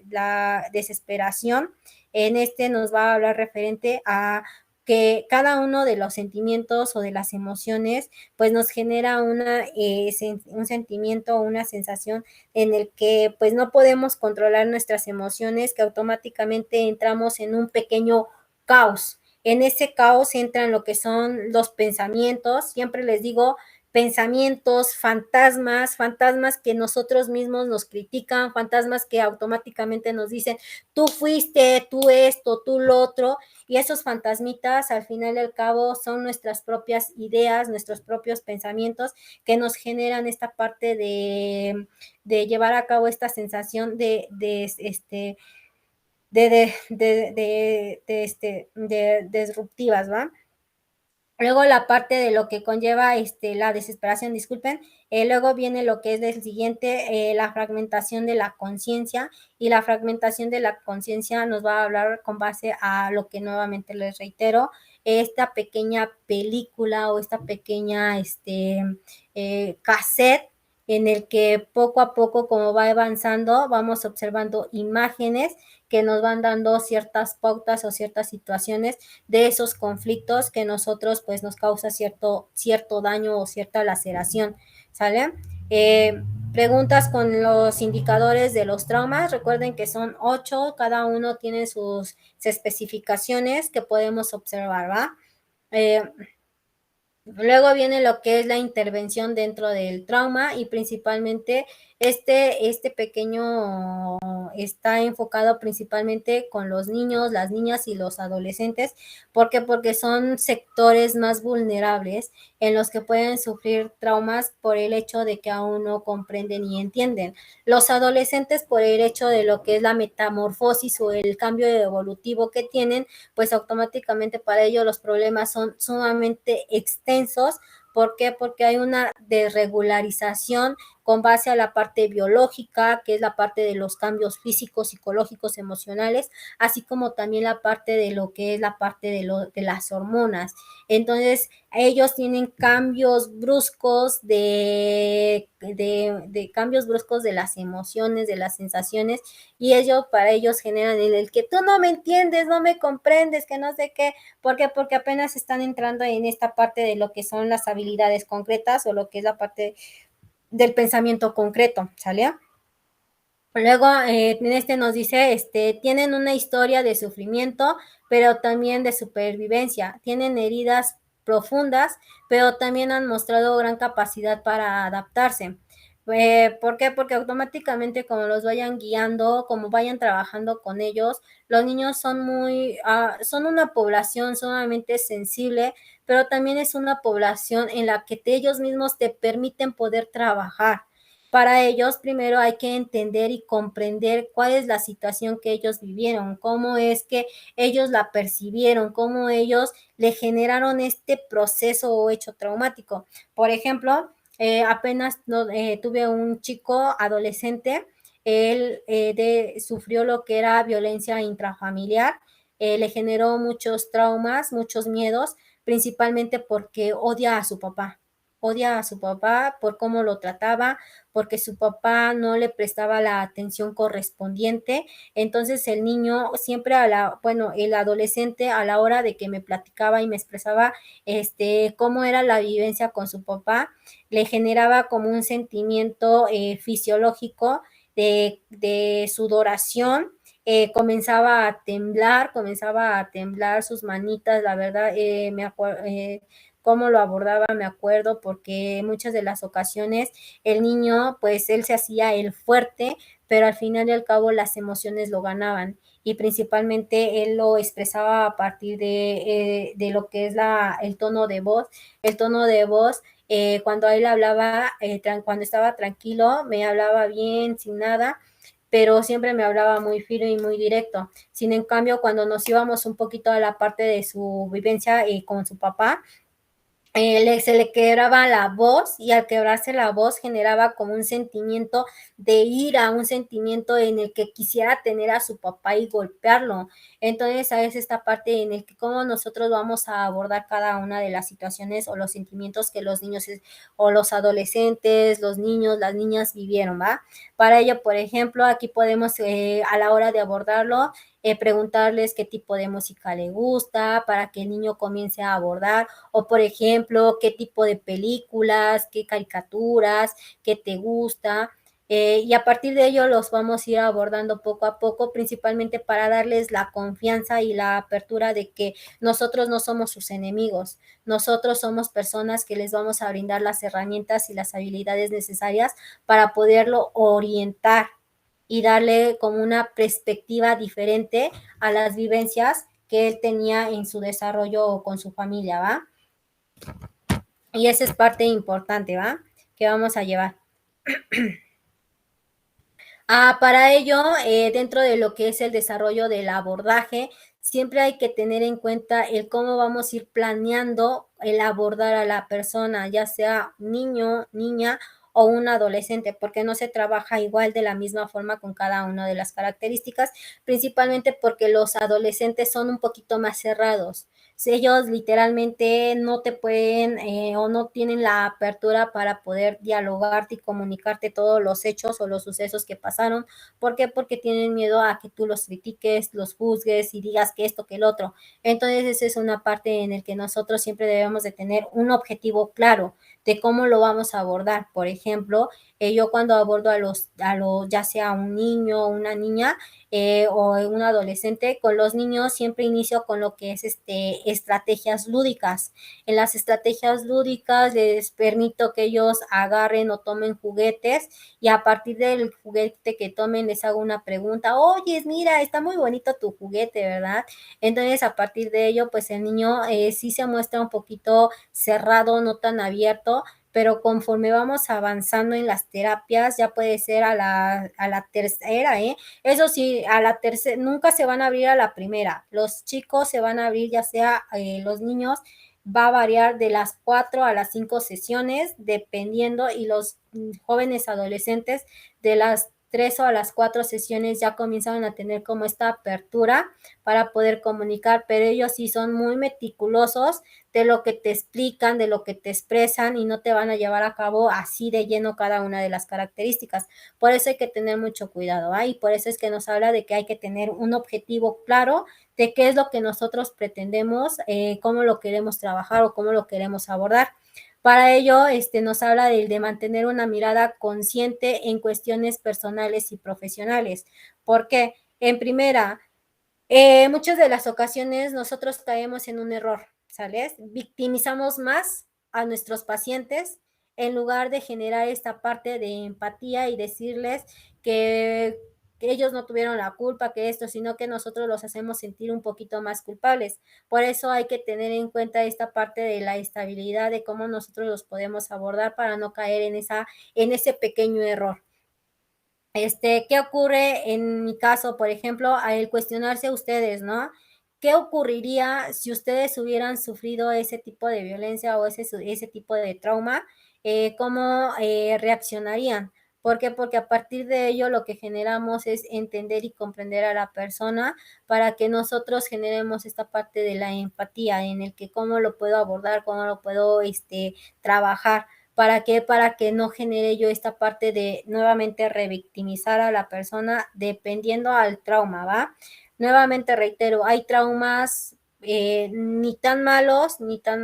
Speaker 1: la desesperación. En nos va a hablar referente a que cada uno de los sentimientos o de las emociones pues nos genera un sentimiento o una sensación en el que pues no podemos controlar nuestras emociones, que automáticamente entramos en un pequeño caos. En ese caos entran lo que son los pensamientos, siempre les digo, pensamientos, fantasmas que nosotros mismos nos critican, fantasmas que automáticamente nos dicen, tú fuiste, tú esto, tú lo otro, y esos fantasmitas al final y al cabo son nuestras propias ideas, nuestros propios pensamientos que nos generan esta parte de llevar a cabo esta sensación de disruptivas, ¿va? Luego la parte de lo que conlleva la desesperación, disculpen, luego viene lo que es el siguiente, la fragmentación de la conciencia, y la fragmentación de la conciencia nos va a hablar con base a lo que nuevamente les reitero, esta pequeña película o esta pequeña cassette en el que poco a poco, como va avanzando, vamos observando imágenes que nos van dando ciertas pautas o ciertas situaciones de esos conflictos que nosotros pues nos causa cierto daño o cierta laceración, ¿sale? Preguntas con los indicadores de los traumas, recuerden que son 8, cada uno tiene sus especificaciones que podemos observar, ¿va? Luego viene lo que es la intervención dentro del trauma y principalmente este pequeño está enfocado principalmente con los niños, las niñas y los adolescentes. ¿Por qué? Porque son sectores más vulnerables en los que pueden sufrir traumas por el hecho de que aún no comprenden y entienden. Los adolescentes por el hecho de lo que es la metamorfosis o el cambio evolutivo que tienen, pues automáticamente para ellos los problemas son sumamente extensos. ¿Por qué? Porque hay una desregularización con base a la parte biológica, que es la parte de los cambios físicos, psicológicos, emocionales, así como también la parte de lo que es la parte de las hormonas. Entonces, ellos tienen cambios bruscos cambios bruscos de las emociones, de las sensaciones, y para ellos generan el que tú no me entiendes, no me comprendes, que no sé qué. ¿Por qué? Porque apenas están entrando en esta parte de lo que son las habilidades concretas o lo que es la parte del pensamiento concreto, ¿sale? Luego, en nos dice, tienen una historia de sufrimiento, pero también de supervivencia. Tienen heridas profundas, pero también han mostrado gran capacidad para adaptarse. ¿Por qué? Porque automáticamente como los vayan guiando, como vayan trabajando con ellos, los niños son una población sumamente sensible, pero también es una población en la que ellos mismos te permiten poder trabajar. Para ellos, primero hay que entender y comprender cuál es la situación que ellos vivieron, cómo es que ellos la percibieron, cómo ellos le generaron este proceso o hecho traumático. Por ejemplo, apenas tuve un chico adolescente, él sufrió lo que era violencia intrafamiliar, le generó muchos traumas, muchos miedos, principalmente porque odia a su papá por cómo lo trataba, porque su papá no le prestaba la atención correspondiente. Entonces el niño siempre el adolescente a la hora de que me platicaba y me expresaba cómo era la vivencia con su papá, le generaba como un sentimiento fisiológico de sudoración. Comenzaba a temblar sus manitas, la verdad, me acuerdo. Cómo lo abordaba, me acuerdo, porque muchas de las ocasiones el niño, pues él se hacía el fuerte, pero al final y al cabo las emociones lo ganaban y principalmente él lo expresaba a partir de lo que es el tono de voz. El tono de voz, cuando él hablaba, cuando estaba tranquilo, me hablaba bien, sin nada, pero siempre me hablaba muy firme y muy directo. Sin en cambio, cuando nos íbamos un poquito a la parte de su vivencia con su papá, se le quebraba la voz y al quebrarse la voz generaba como un sentimiento de ira, un sentimiento en el que quisiera tener a su papá y golpearlo. Entonces, es esta parte en el que cómo nosotros vamos a abordar cada una de las situaciones o los sentimientos que los niños o los adolescentes, los niños, las niñas vivieron, ¿va? Para ello, por ejemplo, aquí podemos a la hora de abordarlo, preguntarles qué tipo de música le gusta para que el niño comience a abordar, o por ejemplo, qué tipo de películas, qué caricaturas, qué te gusta. Y a partir de ello los vamos a ir abordando poco a poco, principalmente para darles la confianza y la apertura de que nosotros no somos sus enemigos, nosotros somos personas que les vamos a brindar las herramientas y las habilidades necesarias para poderlo orientar y darle como una perspectiva diferente a las vivencias que él tenía en su desarrollo con su familia, ¿va? Y esa es parte importante, ¿va? Que vamos a llevar. Para ello, dentro de lo que es el desarrollo del abordaje, siempre hay que tener en cuenta el cómo vamos a ir planeando el abordar a la persona, ya sea niño, niña o un adolescente, porque no se trabaja igual de la misma forma con cada una de las características, principalmente porque los adolescentes son un poquito más cerrados. Si ellos literalmente no te pueden o no tienen la apertura para poder dialogarte y comunicarte todos los hechos o los sucesos que pasaron. ¿Por qué? Porque tienen miedo a que tú los critiques, los juzgues y digas que esto, que el otro. Entonces, esa es una parte en la que nosotros siempre debemos de tener un objetivo claro de cómo lo vamos a abordar. Por ejemplo, yo cuando abordo ya sea un niño o una niña, o un adolescente, con los niños siempre inicio con lo que es estrategias lúdicas. En las estrategias lúdicas les permito que ellos agarren o tomen juguetes y a partir del juguete que tomen les hago una pregunta, oye, mira, está muy bonito tu juguete, ¿verdad? Entonces a partir de ello, pues el niño sí se muestra un poquito cerrado, no tan abierto, pero conforme vamos avanzando en las terapias, ya puede ser a la tercera, eso sí, a la tercera, nunca se van a abrir a la primera. Los chicos se van a abrir, ya sea los niños, va a variar de las 4 a las 5 sesiones, dependiendo, y los jóvenes adolescentes de las 3 o a las 4 sesiones ya comienzan a tener como esta apertura para poder comunicar, pero ellos sí son muy meticulosos de lo que te explican, de lo que te expresan y no te van a llevar a cabo así de lleno cada una de las características. Por eso hay que tener mucho cuidado, y por eso es que nos habla de que hay que tener un objetivo claro de qué es lo que nosotros pretendemos, cómo lo queremos trabajar o cómo lo queremos abordar. Para ello, nos habla de mantener una mirada consciente en cuestiones personales y profesionales. ¿Por qué? En primera, muchas de las ocasiones nosotros caemos en un error, ¿sales? Victimizamos más a nuestros pacientes en lugar de generar esta parte de empatía y decirles que ellos no tuvieron la culpa, que esto, sino que nosotros los hacemos sentir un poquito más culpables. Por eso hay que tener en cuenta esta parte de la estabilidad, de cómo nosotros los podemos abordar para no caer en ese pequeño error. ¿Qué ocurre en mi caso, por ejemplo, al cuestionarse ustedes, ¿no? ¿Qué ocurriría si ustedes hubieran sufrido ese tipo de violencia o ese tipo de trauma? ¿Cómo reaccionarían? ¿Por qué? Porque a partir de ello lo que generamos es entender y comprender a la persona para que nosotros generemos esta parte de la empatía en el que cómo lo puedo abordar, cómo lo puedo trabajar. ¿Para qué? Para que no genere yo esta parte de nuevamente revictimizar a la persona dependiendo al trauma, ¿va? Nuevamente reitero, hay traumas ni tan malos, ni tan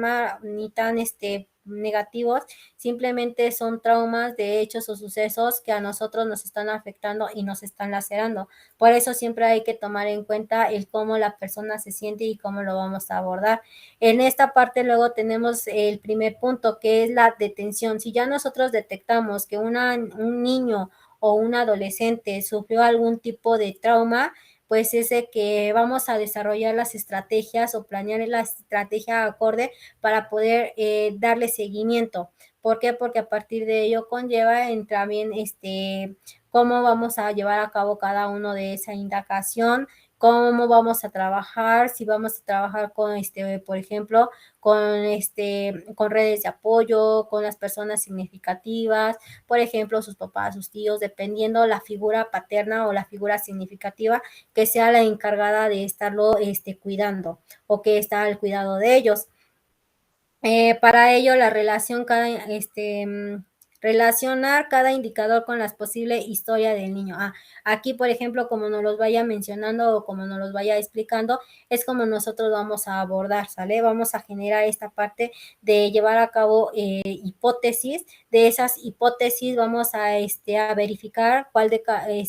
Speaker 1: negativos, simplemente son traumas de hechos o sucesos que a nosotros nos están afectando y nos están lacerando. Por eso siempre hay que tomar en cuenta el cómo la persona se siente y cómo lo vamos a abordar. En esta parte luego tenemos el primer punto, que es la detención. Si ya nosotros detectamos que un niño o un adolescente sufrió algún tipo de trauma, pues es de que vamos a desarrollar las estrategias o planear la estrategia acorde para poder darle seguimiento. ¿Por qué? Porque a partir de ello conlleva también cómo vamos a llevar a cabo cada uno de esa indagación, cómo vamos a trabajar, si vamos a trabajar con por ejemplo, con redes de apoyo, con las personas significativas, por ejemplo, sus papás, sus tíos, dependiendo la figura paterna o la figura significativa que sea la encargada de estarlo cuidando o que está al cuidado de ellos. Para ello, la relación relacionar cada indicador con la posible historia del niño. Aquí, por ejemplo, como nos los vaya mencionando o como nos los vaya explicando, es como nosotros vamos a abordar, ¿sale? Vamos a generar esta parte de llevar a cabo hipótesis. De esas hipótesis vamos a verificar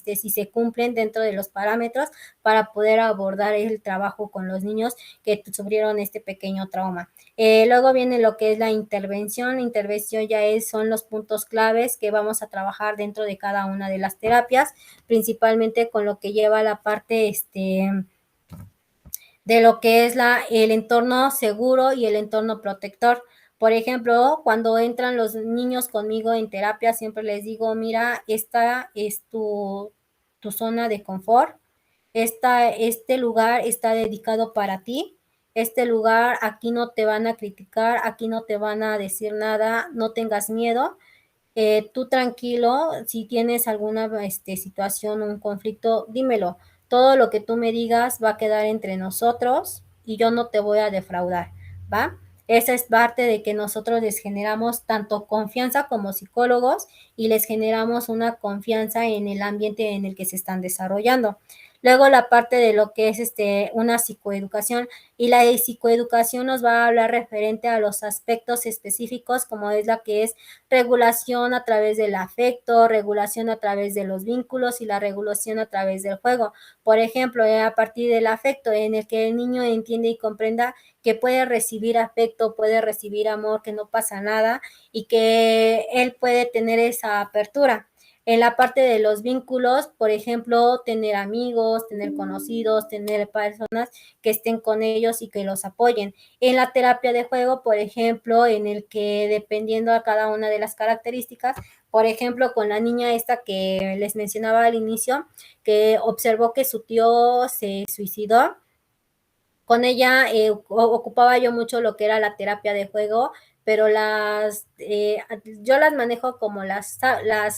Speaker 1: si se cumplen dentro de los parámetros para poder abordar el trabajo con los niños que sufrieron este pequeño trauma. Luego viene lo que es la intervención. La intervención ya son los puntos claves que vamos a trabajar dentro de cada una de las terapias, principalmente con lo que lleva la parte de lo que es el entorno seguro y el entorno protector. Por ejemplo, cuando entran los niños conmigo en terapia, siempre les digo, mira, esta es tu zona de confort. Este lugar está dedicado para ti. Este lugar, aquí no te van a criticar, aquí no te van a decir nada, no tengas miedo. Tú tranquilo, si tienes alguna situación o un conflicto, dímelo. Todo lo que tú me digas va a quedar entre nosotros y yo no te voy a defraudar, ¿va? Esa es parte de que nosotros les generamos tanto confianza como psicólogos y les generamos una confianza en el ambiente en el que se están desarrollando. Luego la parte de lo que es una psicoeducación, y la de psicoeducación nos va a hablar referente a los aspectos específicos como es la que es regulación a través del afecto, regulación a través de los vínculos y la regulación a través del juego. Por ejemplo, a partir del afecto en el que el niño entiende y comprenda que puede recibir afecto, puede recibir amor, que no pasa nada y que él puede tener esa apertura. En la parte de los vínculos, por ejemplo, tener amigos, tener conocidos, tener personas que estén con ellos y que los apoyen. En la terapia de juego, por ejemplo, en el que dependiendo a cada una de las características, por ejemplo, con la niña esta que les mencionaba al inicio, que observó que su tío se suicidó, con ella ocupaba yo mucho lo que era la terapia de juego, pero yo las manejo como las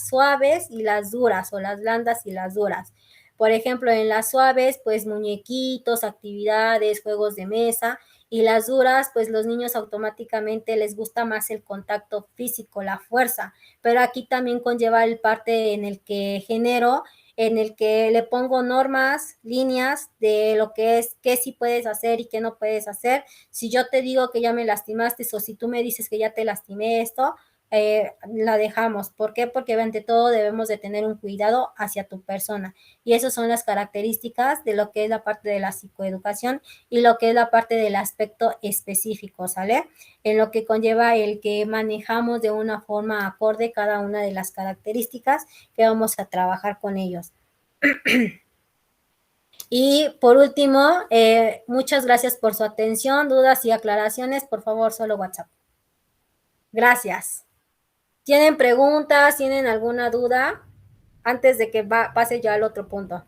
Speaker 1: suaves y las duras, o las blandas y las duras. Por ejemplo, en las suaves, pues muñequitos, actividades, juegos de mesa, y las duras, pues los niños automáticamente les gusta más el contacto físico, la fuerza, pero aquí también conlleva el parte en el que genero, en el que le pongo normas, líneas de lo que es, qué sí puedes hacer y qué no puedes hacer. Si yo te digo que ya me lastimaste o si tú me dices que ya te lastimé esto, la dejamos. ¿Por qué? Porque ante todo debemos de tener un cuidado hacia tu persona. Y esas son las características de lo que es la parte de la psicoeducación y lo que es la parte del aspecto específico, ¿sale? En lo que conlleva el que manejamos de una forma acorde cada una de las características que vamos a trabajar con ellos. Y por último, muchas gracias por su atención, dudas y aclaraciones, por favor, solo WhatsApp. Gracias. ¿Tienen preguntas? ¿Tienen alguna duda? Antes de que pase ya al otro punto.